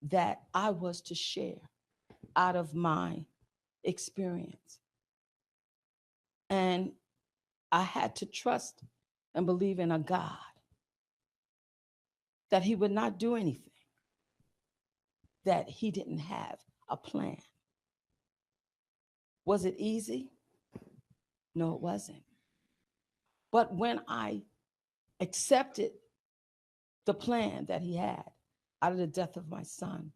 [SPEAKER 9] that I was to share out of my experience. And I had to trust and believe in a God that he would not do anything that he didn't have a plan. Was it easy? No, it wasn't. But when I accepted the plan that he had out of the death of my son,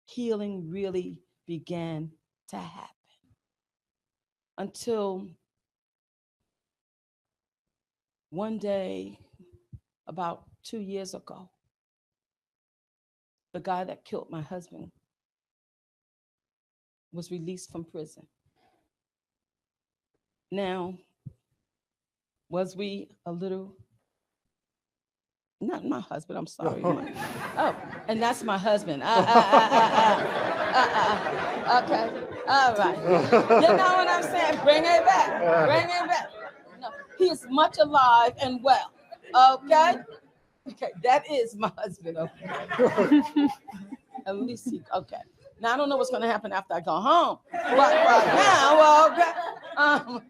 [SPEAKER 9] healing really began to happen. Until one day, about 2 years ago, the guy that killed my husband was released from prison. Now, was we a little, not my husband, I'm sorry. Oh, and that's my husband. Okay, all right. You know what I'm saying? Bring it back, bring it back. No, he is much alive and well, okay? Okay, that is my husband, okay? At least he, okay. Now, I don't know what's gonna happen after I go home, but right now, okay.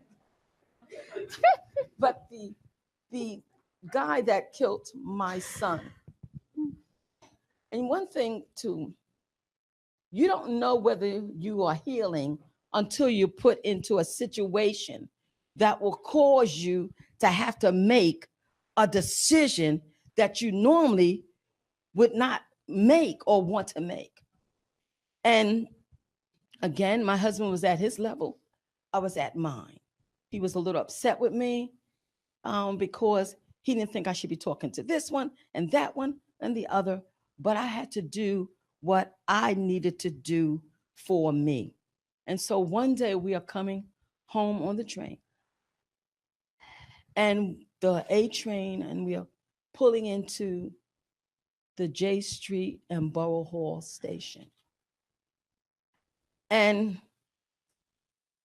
[SPEAKER 9] But the guy that killed my son, and one thing too, you don't know whether you are healing until you're put into a situation that will cause you to have to make a decision that you normally would not make or want to make. And again, my husband was at his level, I was at mine. He was a little upset with me because he didn't think I should be talking to this one and that one and the other, but I had to do what I needed to do for me. And so one day we are coming home on the train, and the A train, and we are pulling into the J Street and Borough Hall station. And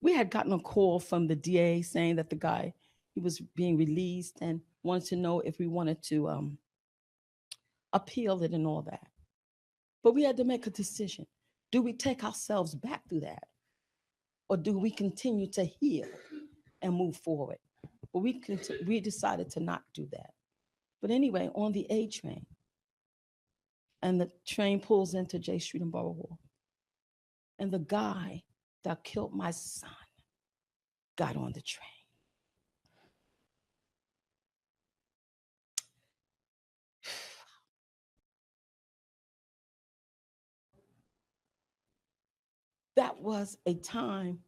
[SPEAKER 9] we had gotten a call from the DA saying that the guy, he was being released and wanted to know if we wanted to appeal it and all that. But we had to make a decision. Do we take ourselves back through that? Or do we continue to heal and move forward? But we decided to not do that. But anyway, on the A train, and the train pulls into J Street and Borough Hall, and the guy that killed my son got on the train. That was a time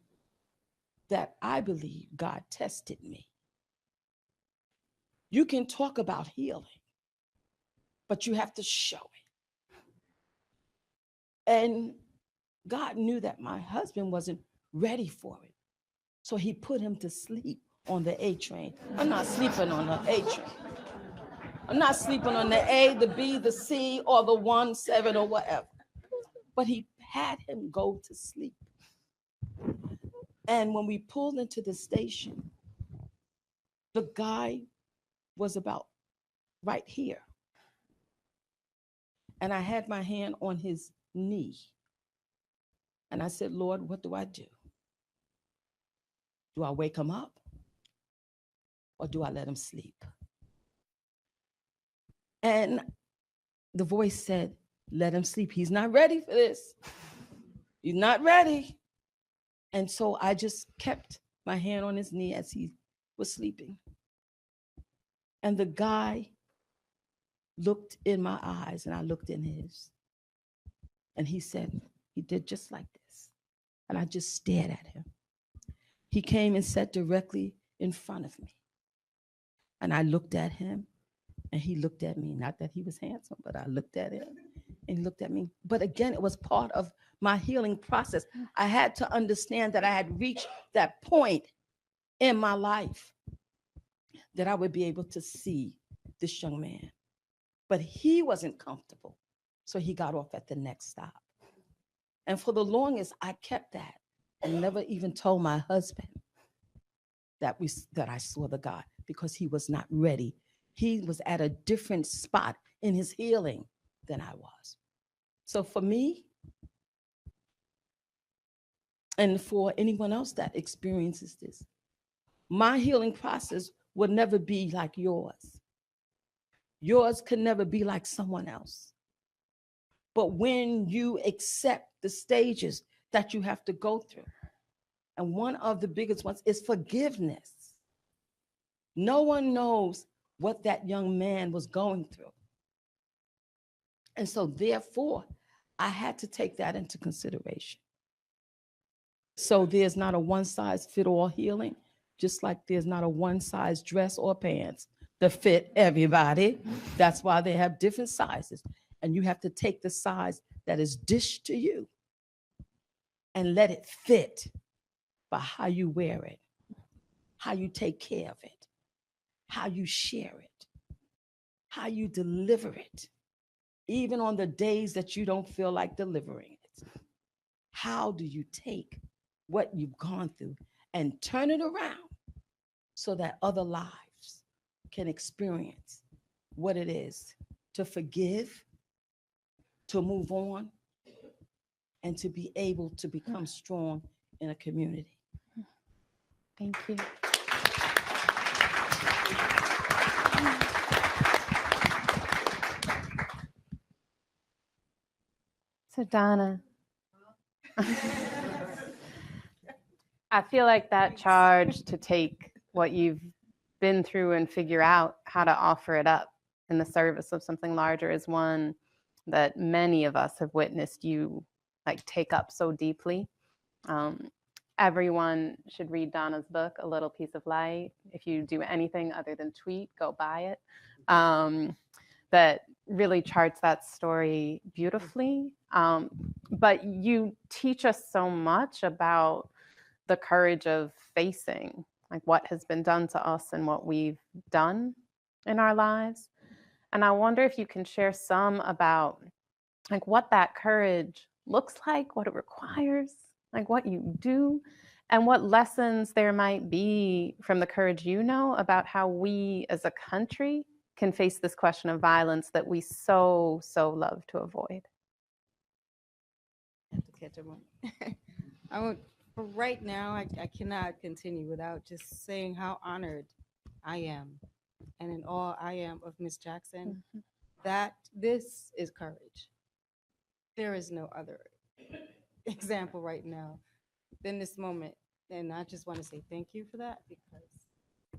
[SPEAKER 9] that I believe God tested me. You can talk about healing, but you have to show it. And God knew that my husband wasn't ready for it. So he put him to sleep on the A train. I'm not sleeping on the A train. I'm not sleeping on the A, the B, the C, or the 1, 7, or whatever. But he had him go to sleep. And when we pulled into the station, the guy was about right here. And I had my hand on his knee. And I said, Lord, what do I do? Do I wake him up? Or do I let him sleep? And the voice said, let him sleep. He's not ready for this. He's not ready. And so I just kept my hand on his knee as he was sleeping. And the guy looked in my eyes and I looked in his. And he said, he did just like this. And I just stared at him. He came and sat directly in front of me. And I looked at him and he looked at me. Not that he was handsome, but I looked at him and he looked at me. But again, it was part of my healing process. I had to understand that I had reached that point in my life that I would be able to see this young man. But he wasn't comfortable. So he got off at the next stop. And for the longest, I kept that and never even told my husband that I saw the guy because he was not ready. He was at a different spot in his healing than I was. So for me, and for anyone else that experiences this, my healing process would never be like yours. Yours could never be like someone else. But when you accept the stages that you have to go through, and one of the biggest ones is forgiveness. No one knows what that young man was going through. And so therefore, I had to take that into consideration. So there's not a one-size-fits-all healing, just like there's not a one-size dress or pants that fit everybody. That's why they have different sizes. And you have to take the size that is dished to you and let it fit by how you wear it, how you take care of it, how you share it, how you deliver it, even on the days that you don't feel like delivering it. How do you take what you've gone through and turn it around so that other lives can experience what it is to forgive, to move on, and to be able to become strong in a community?
[SPEAKER 7] Thank you. So Donna, I feel like that charge to take what you've been through and figure out how to offer it up in the service of something larger is one that many of us have witnessed you like take up so deeply. Everyone should read Donna's book, A Little Piece of Light. If you do anything other than tweet, go buy it. That really charts that story beautifully. But you teach us so much about the courage of facing like what has been done to us and what we've done in our lives. And I wonder if you can share some about like what that courage looks like, what it requires, like what you do, and what lessons there might be from the courage you know about how we as a country can face this question of violence that we so love to avoid.
[SPEAKER 10] I have to catch up on. I would, for right now, I cannot continue without just saying how honored I am and in awe I am of Miss Jackson, that this is courage. There is no other example right now than this moment. And I just want to say thank you for that, because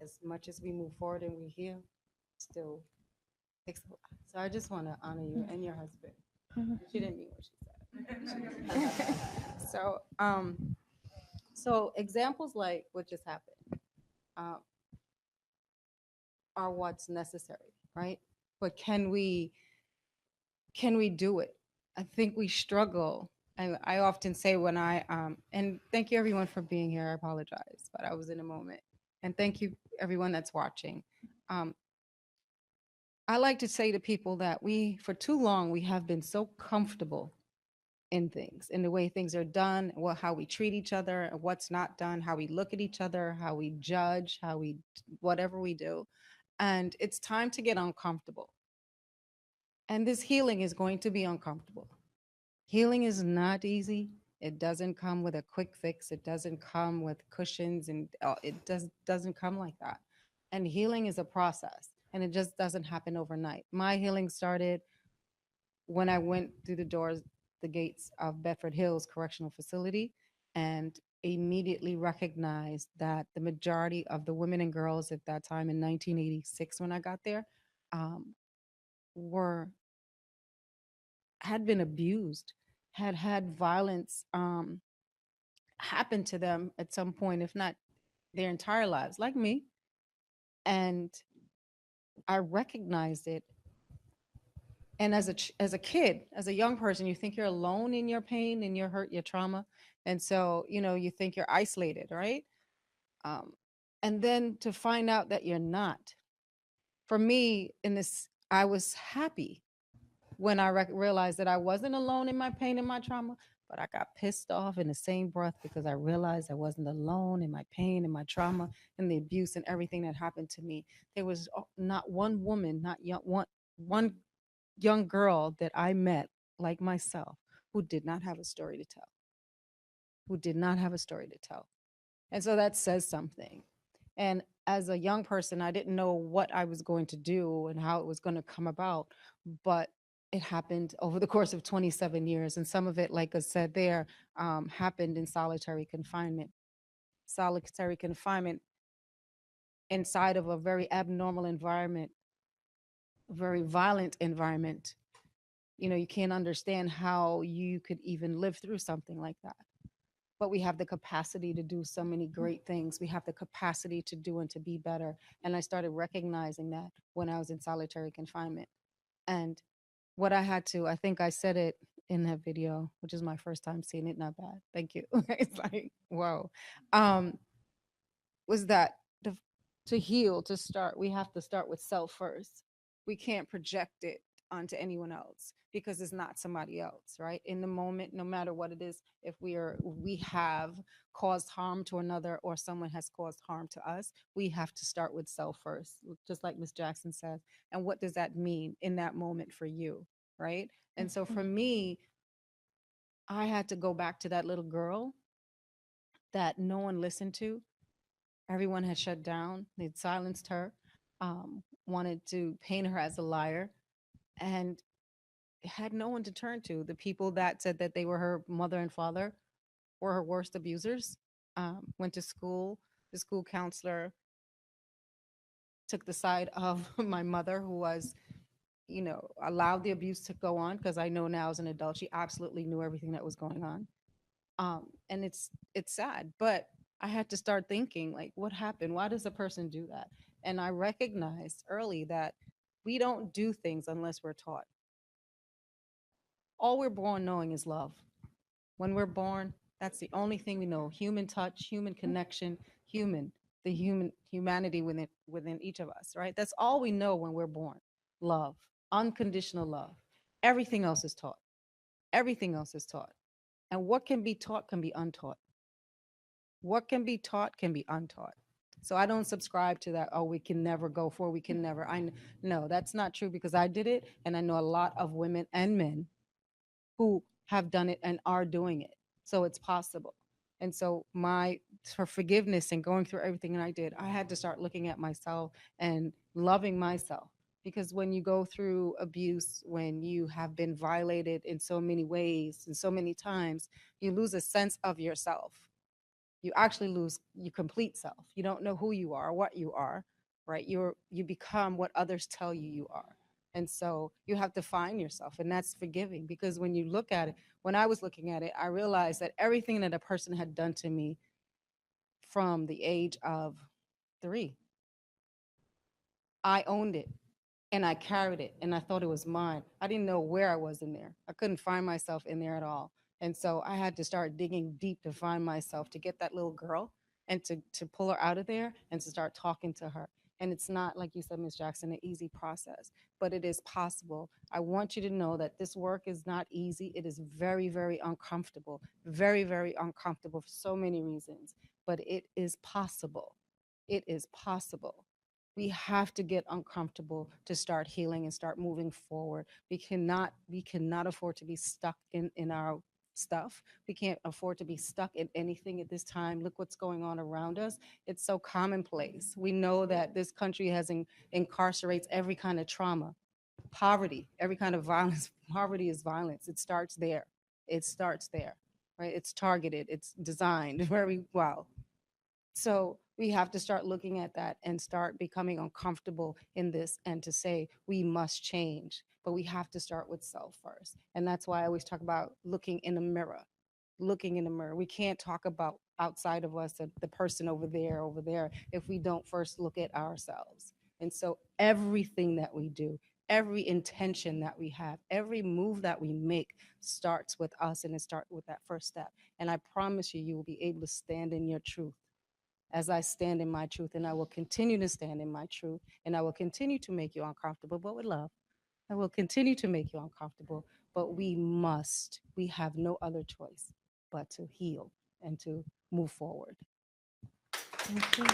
[SPEAKER 10] as much as we move forward and we heal, still takes a lot. So I just want to honor you and your husband. She didn't mean what she said. So examples like what just happened. are what's necessary, right? But can we do it? I think we struggle. I often say when and thank you everyone for being here. I apologize, but I was in a moment. And thank you everyone that's watching. Um, I like to say to people that for too long, we have been so comfortable in things, in the way things are done, how we treat each other, what's not done, how we look at each other, how we judge, whatever we do. And it's time to get uncomfortable. And this healing is going to be uncomfortable. Healing is not easy. It doesn't come with a quick fix. It doesn't come with cushions, and doesn't come like that. And healing is a process, and it just doesn't happen overnight. My healing started when I went through the gates of Bedford Hills Correctional Facility, and immediately recognized that the majority of the women and girls at that time in 1986, when I got there, were had been abused, had violence happen to them at some point, if not their entire lives, like me. And I recognized it. And as a kid, as a young person, you think you're alone in your pain, in your hurt, your trauma, and so you think you're isolated, right? And then to find out that you're not. For me, I was happy when I realized that I wasn't alone in my pain and my trauma, but I got pissed off in the same breath because I realized I wasn't alone in my pain and my trauma and the abuse and everything that happened to me. There was not one woman, not one young girl that I met like myself who did not have a story to tell, who did not have a story to tell. And so that says something. And as a young person, I didn't know what I was going to do and how it was going to come about, but it happened over the course of 27 years. And some of it, like I said there, happened in solitary confinement. Solitary confinement inside of a very abnormal environment, very violent environment. You can't understand how you could even live through something like that. But we have the capacity to do so many great things. We have the capacity to do and to be better. And I started recognizing that when I was in solitary confinement. And what I had to, I think I said it in that video, which is my first time seeing it, not bad. Thank you. It's like, whoa. Was that to heal, to start, we have to start with self first. We can't project it onto anyone else because it's not somebody else, right? In the moment, no matter what it is, if we have caused harm to another or someone has caused harm to us, we have to start with self first, just like Ms. Jackson says. And what does that mean in that moment for you, right? And so for me, I had to go back to that little girl that no one listened to. Everyone had shut down. They'd silenced her, wanted to paint her as a liar, and had no one to turn to. The people that said that they were her mother and father were her worst abusers. Went to school. The school counselor took the side of my mother, who was, allowed the abuse to go on, because I know now as an adult, she absolutely knew everything that was going on. And it's sad, but I had to start thinking, like, what happened? Why does a person do that? And I recognized early that we don't do things unless we're taught. All we're born knowing is love. When we're born, that's the only thing we know. Human touch, human connection, humanity within each of us, right? That's all we know when we're born. Love, unconditional love. Everything else is taught. Everything else is taught. And what can be taught can be untaught. What can be taught can be untaught. So I don't subscribe to that, oh, we can never go for, we can never. No, that's not true, because I did it, and I know a lot of women and men who have done it and are doing it. So it's possible. And so for forgiveness and going through everything that I did, I had to start looking at myself and loving myself. Because when you go through abuse, when you have been violated in so many ways and so many times, you lose a sense of yourself. You actually lose your complete self. You don't know who you are, what you are, right? You become what others tell you are. And so you have to find yourself, and that's forgiving. Because when you look at it, when I was looking at it, I realized that everything that a person had done to me from the age of 3, I owned it and I carried it and I thought it was mine. I didn't know where I was in there. I couldn't find myself in there at all. And so I had to start digging deep to find myself, to get that little girl and to pull her out of there and to start talking to her. And it's not, like you said, Ms. Jackson, an easy process, but it is possible. I want you to know that this work is not easy. It is very, very uncomfortable, very, very uncomfortable for so many reasons, but it is possible. It is possible. We have to get uncomfortable to start healing and start moving forward. We cannot afford to be stuck in our stuff. We can't afford to be stuck in anything at this time. Look what's going on around us. It's so commonplace. We know that this country has incarcerates every kind of trauma, poverty, every kind of violence. Poverty is violence. It starts there. It starts there, right? It's targeted. It's designed very well. So we have to start looking at that and start becoming uncomfortable in this and to say we must change. But we have to start with self first. And that's why I always talk about looking in the mirror. Looking in the mirror. We can't talk about outside of us, the person over there, if we don't first look at ourselves. And so everything that we do, every intention that we have, every move that we make starts with us, and it starts with that first step. And I promise you, you will be able to stand in your truth as I stand in my truth, and I will continue to stand in my truth, and I will continue to make you uncomfortable, but with love. I will continue to make you uncomfortable, but we have no other choice but to heal and to move forward. Thank you.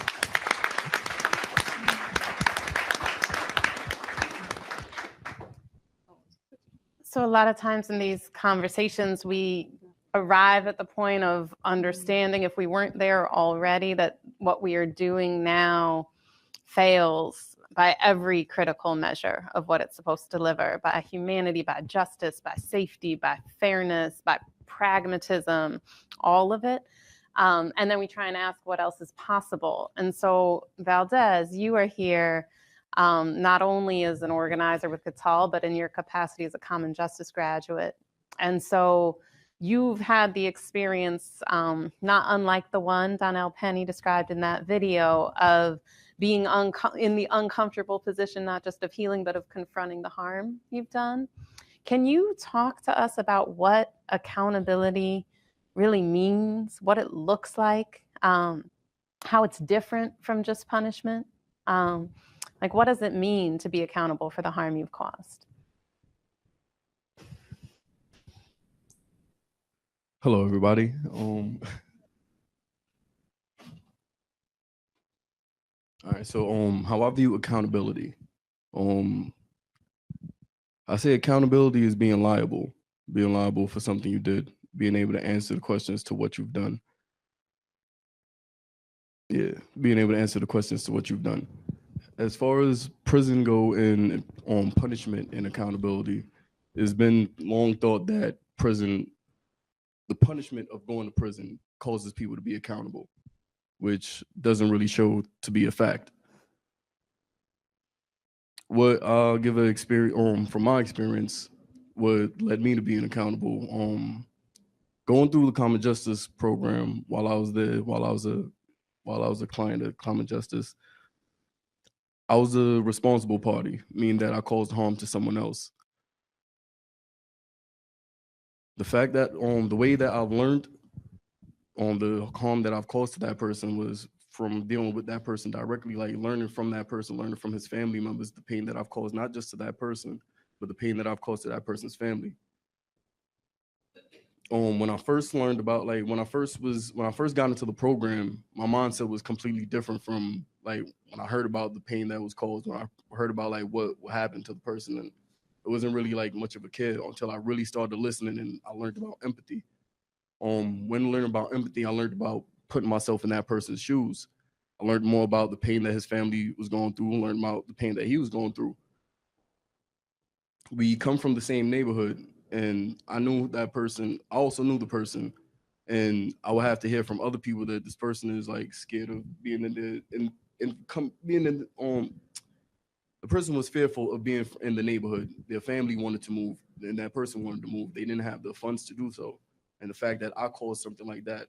[SPEAKER 7] So a lot of times in these conversations, we arrive at the point of understanding, if we weren't there already, that what we are doing now fails by every critical measure of what it's supposed to deliver, by humanity, by justice, by safety, by fairness, by pragmatism, all of it. And then we try and ask what else is possible. And so, Valdez, you are here not only as an organizer with Catal, but in your capacity as a common justice graduate. And so you've had the experience, not unlike the one Donnell Penny described in that video, of being in the uncomfortable position, not just of healing, but of confronting the harm you've done. Can you talk to us about what accountability really means, what it looks like, how it's different from just punishment? Like, what does it mean to be accountable for the harm you've caused?
[SPEAKER 11] Hello, everybody. All right, so how I view accountability. I say accountability is being liable for something you did, being able to answer the questions to what you've done. Yeah, being able to answer the questions to what you've done. As far as prison go and punishment and accountability, it's been long thought that the punishment of going to prison causes people to be accountable, which doesn't really show to be a fact. What I'll give an experience from my experience, what led me to being accountable, going through the common justice program while I was there, while I was a client of common justice, I was a responsible party, meaning that I caused harm to someone else. The fact that the way that I've learned on the harm that I've caused to that person was from dealing with that person directly, like learning from that person, learning from his family members, the pain that I've caused, not just to that person, but the pain that I've caused to that person's family. When I first learned about, like, when I first got into the program, my mindset was completely different from, like, when I heard about the pain that was caused, when I heard about, like, what happened to the person. And it wasn't really like much of a kid until I really started listening and I learned about empathy. When learning about empathy, I learned about putting myself in that person's shoes. I learned more about the pain that his family was going through, learned about the pain that he was going through. We come from the same neighborhood, and I knew that person. I also knew the person, and I would have to hear from other people that this person is, like, scared of being the person was fearful of being in the neighborhood. Their family wanted to move, and that person wanted to move. They didn't have the funds to do so. And the fact that I caused something like that,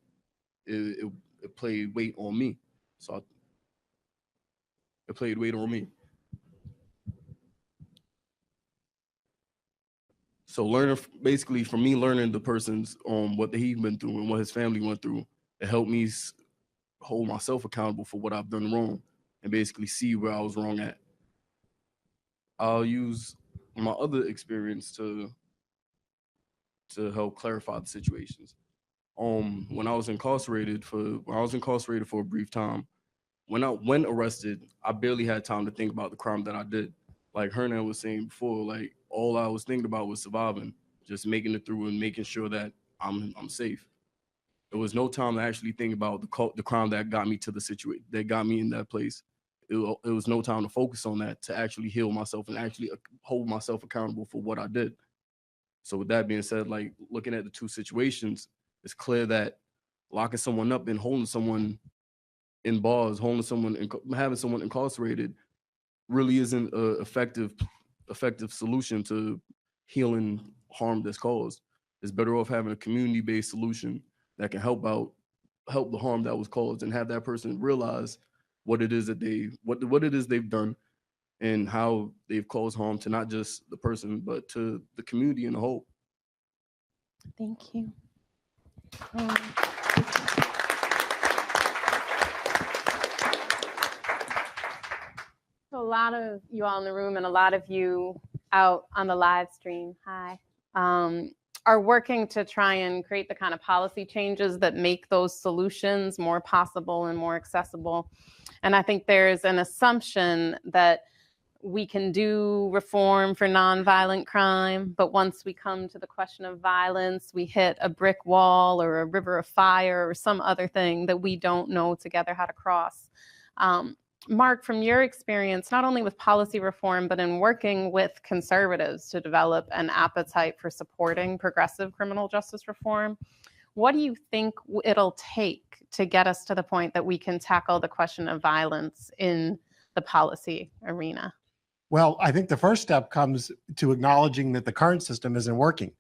[SPEAKER 11] it played weight on me. So it played weight on me. So basically for me, learning the person's what he's been through and what his family went through, it helped me hold myself accountable for what I've done wrong and basically see where I was wrong at. I'll use my other experience to help clarify the situations. When I was incarcerated for a brief time, when arrested, I barely had time to think about the crime that I did. Like Hernan was saying before, like all I was thinking about was surviving, just making it through and making sure that I'm safe. There was no time to actually think about the crime that got me to the situation, that got me in that place. It was no time to focus on that, to actually heal myself and actually hold myself accountable for what I did. So with that being said, like looking at the two situations, it's clear that locking someone up and holding someone in bars, having someone incarcerated really isn't an effective solution to healing harm that's caused. It's better off having a community-based solution that can help the harm that was caused, and have that person realize what it is they've done and how they've caused harm to not just the person but to the community in a whole.
[SPEAKER 7] Thank you. So a lot of you all in the room and a lot of you out on the live stream, hi, are working to try and create the kind of policy changes that make those solutions more possible and more accessible. And I think there's an assumption that we can do reform for nonviolent crime, but once we come to the question of violence, we hit a brick wall or a river of fire or some other thing that we don't know together how to cross. Mark, from your experience, not only with policy reform, but in working with conservatives to develop an appetite for supporting progressive criminal justice reform, what do you think it'll take to get us to the point that we can tackle the question of violence in the policy arena?
[SPEAKER 12] Well, I think the first step comes to acknowledging that the current system isn't working.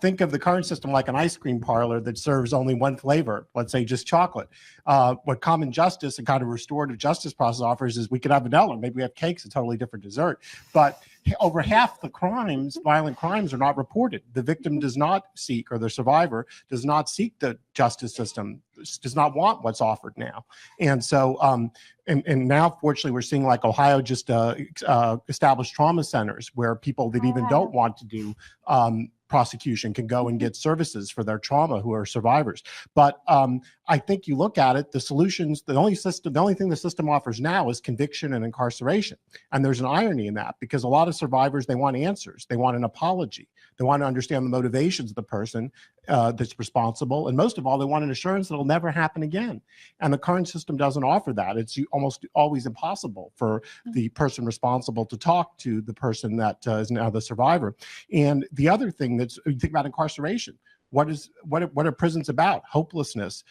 [SPEAKER 12] Think of the current system like an ice cream parlor that serves only one flavor, let's say just chocolate. What common justice and kind of restorative justice process offers is we could have vanilla, maybe we have cakes, a totally different dessert. But over half the crimes, violent crimes, are not reported. The victim does not seek, or the survivor does not seek the justice system, does not want what's offered now. And so, and now, fortunately, we're seeing like Ohio just established trauma centers where people that even don't want to do prosecution can go and get services for their trauma who are survivors. But I think you look at it, the solutions, the only thing the system offers now is conviction and incarceration. And there's an irony in that, because a lot of survivors, they want answers. They want an apology. They want to understand the motivations of the person that's responsible. And most of all, they want an assurance that it'll never happen again. And the current system doesn't offer that. It's almost always impossible for the person responsible to talk to the person that is now the survivor. And the other thing that's, you think about incarceration. What are prisons about? Hopelessness,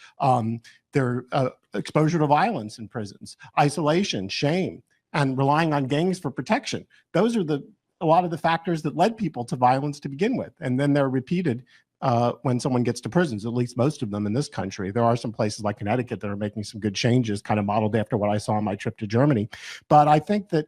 [SPEAKER 12] their exposure to violence in prisons, isolation, shame, and relying on gangs for protection. Those are a lot of the factors that led people to violence to begin with. And then they're repeated when someone gets to prisons, at least most of them in this country. There are some places like Connecticut that are making some good changes, kind of modeled after what I saw on my trip to Germany. But I think that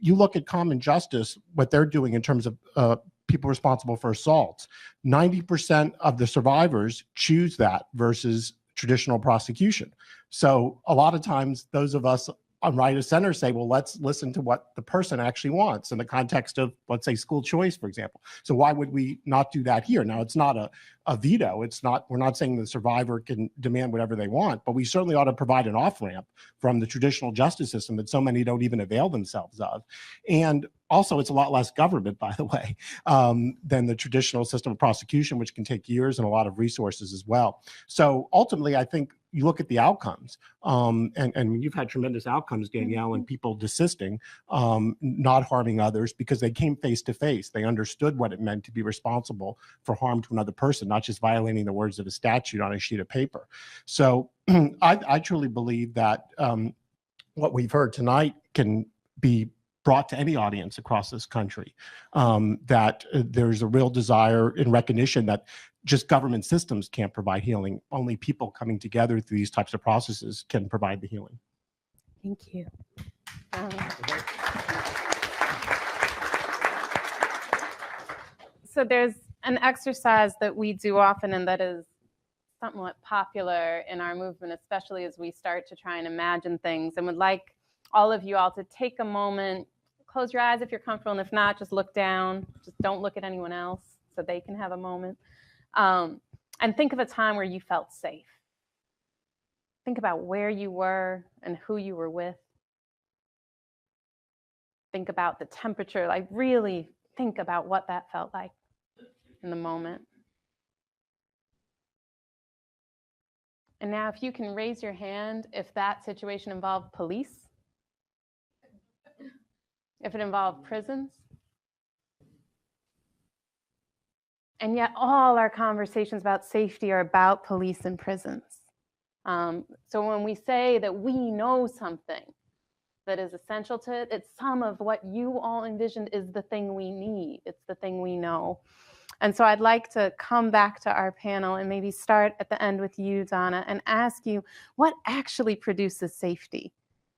[SPEAKER 12] you look at common justice, what they're doing in terms of people responsible for assaults, 90% of the survivors choose that versus traditional prosecution. So a lot of times those of us on right of center say, well, let's listen to what the person actually wants in the context of, let's say, school choice, for example. So why would we not do that here? Now, it's not a veto. We're not saying the survivor can demand whatever they want, but we certainly ought to provide an off-ramp from the traditional justice system that so many don't even avail themselves of. And also, it's a lot less government, by the way, than the traditional system of prosecution, which can take years and a lot of resources as well. So ultimately, I think you look at the outcomes, and you've had tremendous outcomes, Danielle, and people desisting, not harming others because they came face to face. They understood what it meant to be responsible for harm to another person, not just violating the words of a statute on a sheet of paper. So I truly believe that what we've heard tonight can be brought to any audience across this country, that there's a real desire and recognition that just government systems can't provide healing. Only people coming together through these types of processes can provide the healing.
[SPEAKER 7] Thank you. So there's an exercise that we do often, and that is somewhat popular in our movement, especially as we start to try and imagine things, and would like all of you all to take a moment, close your eyes if you're comfortable, and if not, just look down. Just don't look at anyone else so they can have a moment. And think of a time where you felt safe. Think about where you were and who you were with. Think about the temperature, like really think about what that felt like in the moment. And now if you can raise your hand if that situation involved police, if it involved prisons. And yet all our conversations about safety are about police and prisons. So when we say that we know something that is essential to it, it's some of what you all envisioned is the thing we need. It's the thing we know. And so I'd like to come back to our panel and maybe start at the end with you, Donna, and ask you what actually produces safety?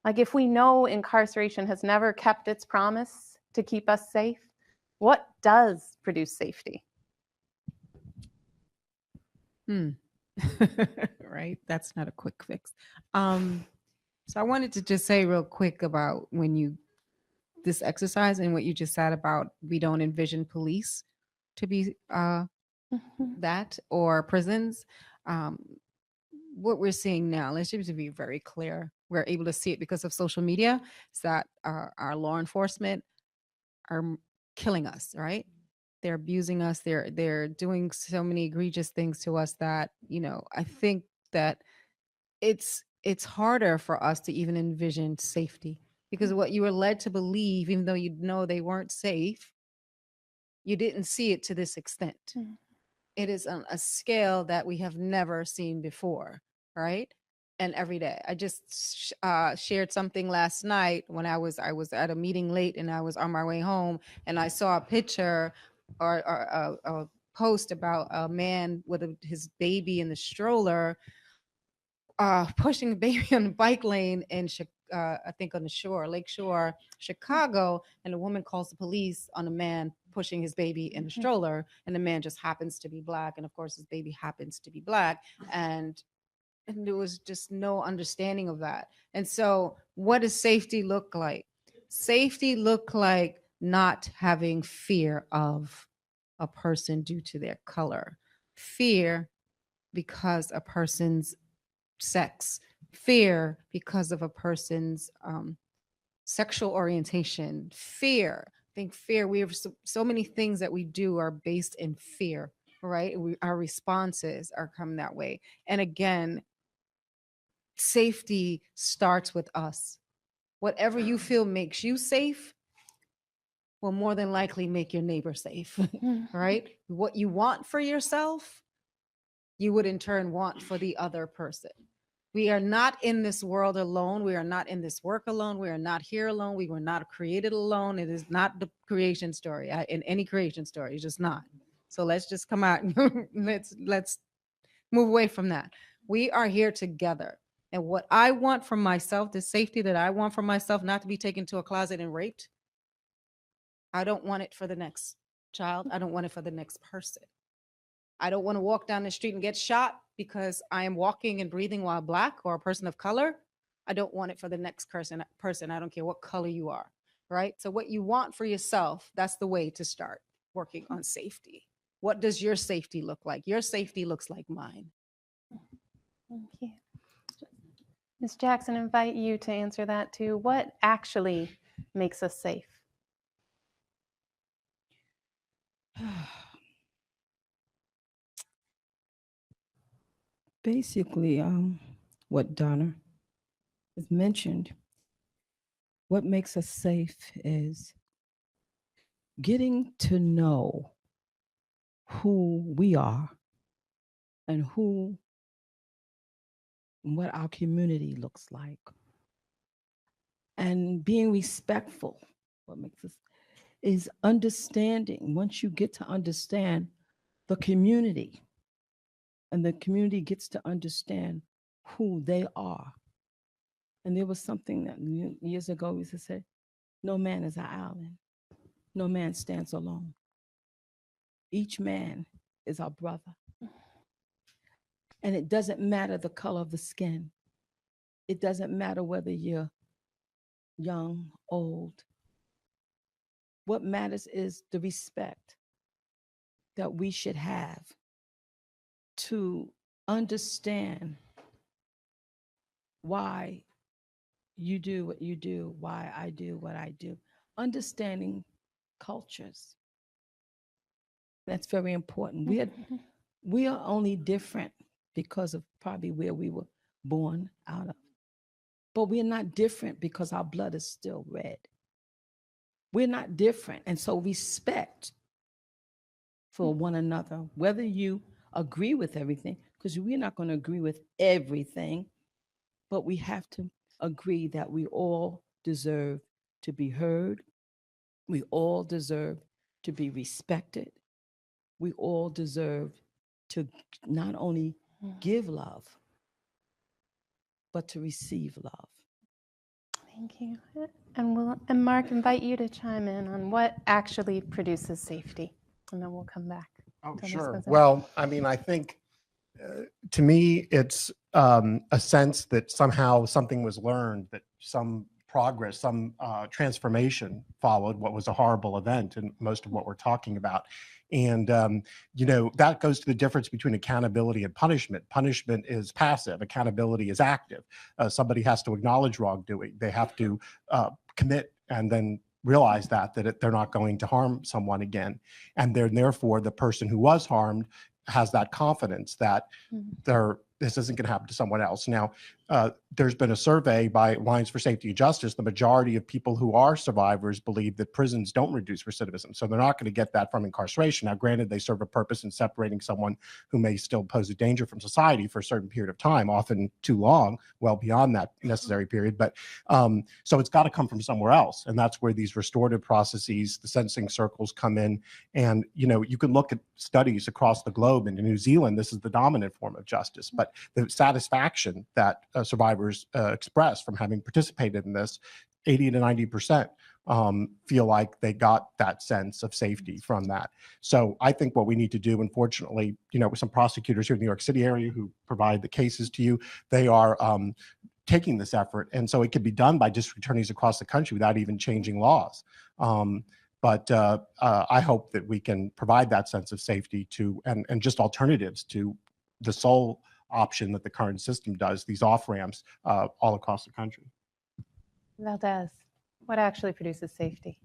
[SPEAKER 7] Like if we know incarceration has never kept its promise to keep us safe, what does produce safety?
[SPEAKER 10] Right? That's not a quick fix. So I wanted to just say real quick about this exercise and what you just said about we don't envision police to be that or prisons. What we're seeing now, let's just be very clear, we're able to see it because of social media, is that our law enforcement are killing us, right? They're abusing us. They're doing so many egregious things to us that, I think that it's harder for us to even envision safety, because what you were led to believe, even though you know they weren't safe, you didn't see it to this extent. It is on a scale that we have never seen before, right? And every day, I just shared something last night when I was at a meeting late and I was on my way home, and I saw a picture or a post about a man with his baby in the stroller, pushing the baby on the bike lane in I think on the shore, Lake Shore, Chicago, and a woman calls the police on a man pushing his baby in the stroller, and the man just happens to be Black, and of course his baby happens to be Black, and there was just no understanding of that. And so what does safety look like? Safety look like not having fear of a person due to their color, fear because a person's sex, fear because of a person's sexual orientation, fear. I think fear, we have so many things that we do are based in fear, right? Our responses are come that way. And again, safety starts with us. Whatever you feel makes you safe will more than likely make your neighbor safe, right? What you want for yourself, you would in turn want for the other person. We are not in this world alone. We are not in this work alone. We are not here alone. We were not created alone. It is not the creation story. In any creation story, it's just not. So let's just come out and let's move away from that. We are here together. And what I want from myself, the safety that I want from myself, not to be taken to a closet and raped, I don't want it for the next child. I don't want it for the next person. I don't want to walk down the street and get shot because I am walking and breathing while Black or a person of color. I don't want it for the next person. I don't care what color you are, right? So what you want for yourself, that's the way to start working on safety. What does your safety look like? Your safety looks like mine.
[SPEAKER 7] Thank you. Ms. Jackson, invite you to answer that too. What actually makes us safe?
[SPEAKER 9] Basically, what Donna has mentioned, what makes us safe is getting to know who we are and what our community looks like, and being respectful. What makes us is understanding. Once you get to understand the community, and the community gets to understand who they are. And there was something that years ago we used to say, no man is an island. No man stands alone. Each man is our brother. And it doesn't matter the color of the skin. It doesn't matter whether you're young, old. What matters is the respect that we should have to understand why you do what you do, why I do what I do. Understanding cultures. That's very important. We are only different because of probably where we were born out of. But we're not different because our blood is still red. We're not different. And so respect for one another, whether you agree with everything, because we're not going to agree with everything, but we have to agree that we all deserve to be heard. We all deserve to be respected. We all deserve to not only give love, but to receive love.
[SPEAKER 7] Thank you. And Mark, invite you to chime in on what actually produces safety, and then we'll come back.
[SPEAKER 12] Oh,
[SPEAKER 7] to
[SPEAKER 12] sure.
[SPEAKER 7] discuss it.
[SPEAKER 12] Well, I mean, I think to me, it's a sense that somehow something was learned, that some progress, some transformation followed what was a horrible event and most of what we're talking about. And, you know, that goes to the difference between accountability and punishment. Punishment is passive. Accountability is active. Somebody has to acknowledge wrongdoing. They have to commit and then realize that they're not going to harm someone again. And therefore, the person who was harmed has that confidence that this isn't going to happen to someone else. Now, there's been a survey by Alliance for Safety and Justice. The majority of people who are survivors believe that prisons don't reduce recidivism. So they're not going to get that from incarceration. Now, granted, they serve a purpose in separating someone who may still pose a danger from society for a certain period of time, often too long, well beyond that necessary period. But so it's got to come from somewhere else. And that's where these restorative processes, the sentencing circles come in. And, you know, you can look at studies across the globe. And in New Zealand, this is the dominant form of justice. But the satisfaction that survivors express from having participated in this, 80 to 90% feel like they got that sense of safety from that. So I think what we need to do, unfortunately, you know, with some prosecutors here in the New York City area who provide the cases to you, they are taking this effort. And so it could be done by district attorneys across the country without even changing laws. But I hope that we can provide that sense of safety to, and just alternatives to the sole option that the current system does, these off-ramps all across the country.
[SPEAKER 7] Valdez, what actually produces safety?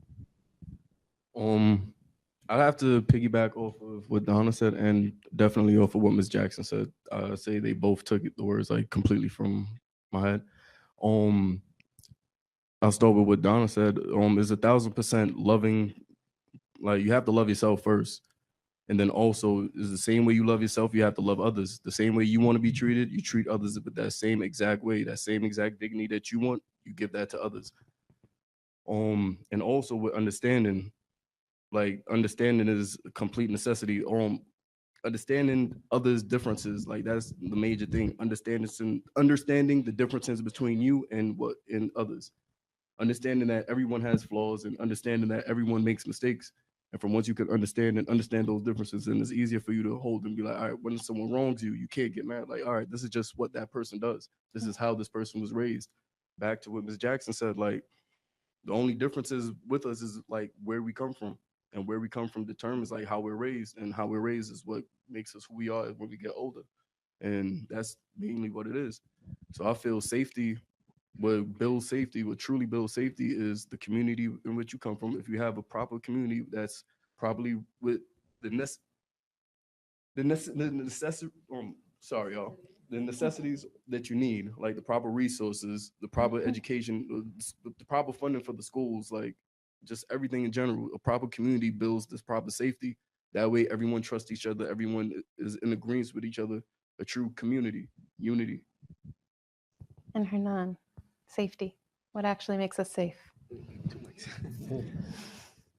[SPEAKER 11] I have to piggyback off of what Donna said and definitely off of what Ms. Jackson said. Say they both took the words like completely from my head. I'll start with what Donna said. Is 1,000% loving. Like, you have to love yourself first. And then also, is the same way you love yourself, you have to love others. The same way you want to be treated, you treat others with that same exact way, that same exact dignity that you want, you give that to others. And also with understanding, like, understanding is a complete necessity. Understanding others' differences, like, that's the major thing. Understanding the differences between you and others. Understanding that everyone has flaws and understanding that everyone makes mistakes. And from once you can understand those differences, then it's easier for you to hold and be like, all right, when someone wrongs you, you can't get mad. Like, all right, this is just what that person does. This is how this person was raised. Back to what Ms. Jackson said, like, the only differences with us is like where we come from. And where we come from determines like how we're raised, and how we're raised is what makes us who we are when we get older. And that's mainly what it is. So I feel safety, what truly builds safety is the community in which you come from. If you have a proper community that's probably with the necessities that you need, like the proper resources, the proper education, the proper funding for the schools, like just everything in general. A proper community builds this proper safety. That way everyone trusts each other, everyone is in agreement with each other, a true community, unity.
[SPEAKER 7] And Hernan, safety. What actually makes us safe?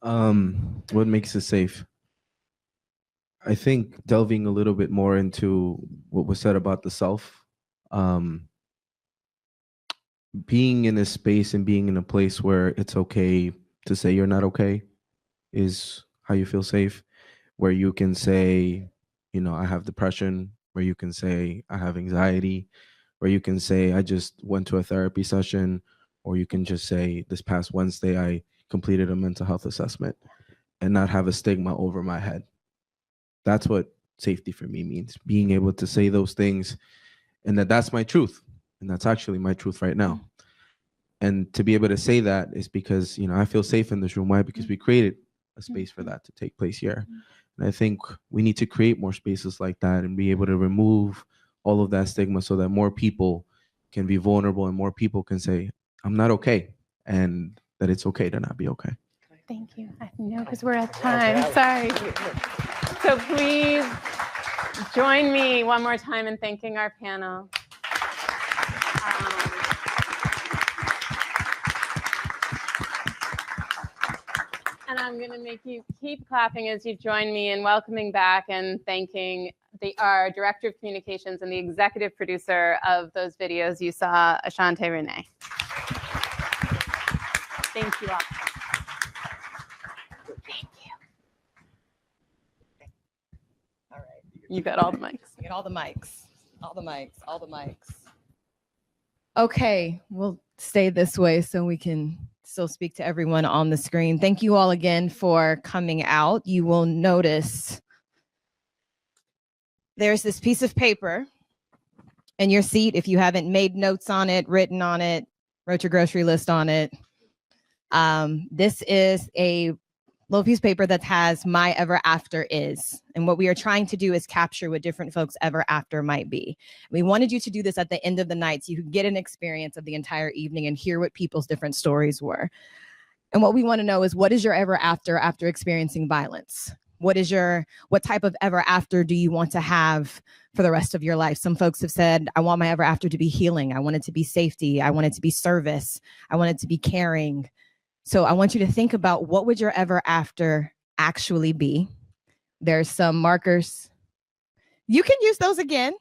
[SPEAKER 8] What makes us safe? I think delving a little bit more into what was said about the self, being in a space and being in a place where it's okay to say you're not okay is how you feel safe. where you can say, you know, I have depression, where you can say I have anxiety, where you can say I just went to a therapy session, or you can just say this past Wednesday I completed a mental health assessment, and not have a stigma over my head. That's what safety for me means, being able to say those things, and that's my truth, and that's actually my truth right now. And to be able to say that is because, you know, I feel safe in this room. Why? Because we created a space for that to take place here. And I think we need to create more spaces like that and be able to remove all of that stigma so that more people can be vulnerable and more people can say, I'm not okay, and that it's okay to not be okay.
[SPEAKER 7] Thank you. I know, because we're at time. Sorry. So please join me one more time in thanking our panel. And I'm going to make you keep clapping as you join me in welcoming back and thanking our Director of Communications and the executive producer of those videos you saw, Ashante Renee. Thank you all. Thank you. All right. You got all the mics.
[SPEAKER 2] You get all the mics. All the mics. All the mics. Okay, we'll stay this way so we can still speak to everyone on the screen. Thank you all again for coming out. You will notice there's this piece of paper in your seat. If you haven't made notes on it, written on it, wrote your grocery list on it, this is a little piece of paper that has my ever after is. And what we are trying to do is capture what different folks ever after might be. We wanted you to do this at the end of the night so you could get an experience of the entire evening and hear what people's different stories were. And what we want to know is, what is your ever after experiencing violence? What type of ever after do you want to have for the rest of your life? Some folks have said, I want my ever after to be healing. I want it to be safety. I want it to be service. I want it to be caring. So I want you to think about, what would your ever after actually be? There's some markers. You can use those again.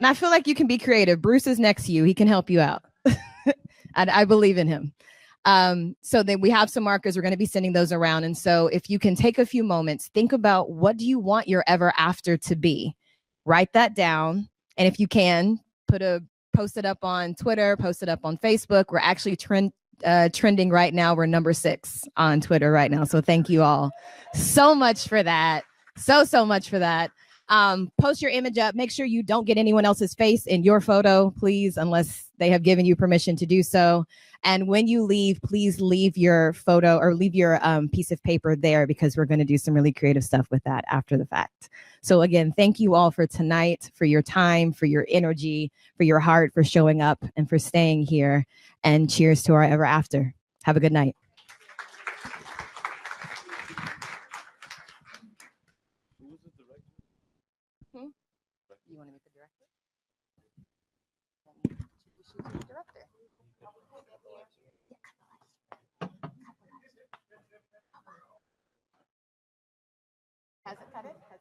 [SPEAKER 2] And I feel like you can be creative. Bruce is next to you. He can help you out. I believe in him. So then we have some markers. We're going to be sending those around. And so if you can take a few moments, think about, what do you want your ever after to be? Write that down. And if you can, post it up on Twitter, post it up on Facebook. We're actually trending right now. We're number 6 on Twitter right now. So thank you all so much for that. So much for that. Post your image up. Make sure you don't get anyone else's face in your photo, please, unless they have given you permission to do so. And when you leave, please leave your photo or leave your piece of paper there, because we're going to do some really creative stuff with that after the fact. So again, thank you all for tonight, for your time, for your energy, for your heart, for showing up, and for staying here. And cheers to our ever after. Have a good night. You want to meet the director? The director. Has it cut it?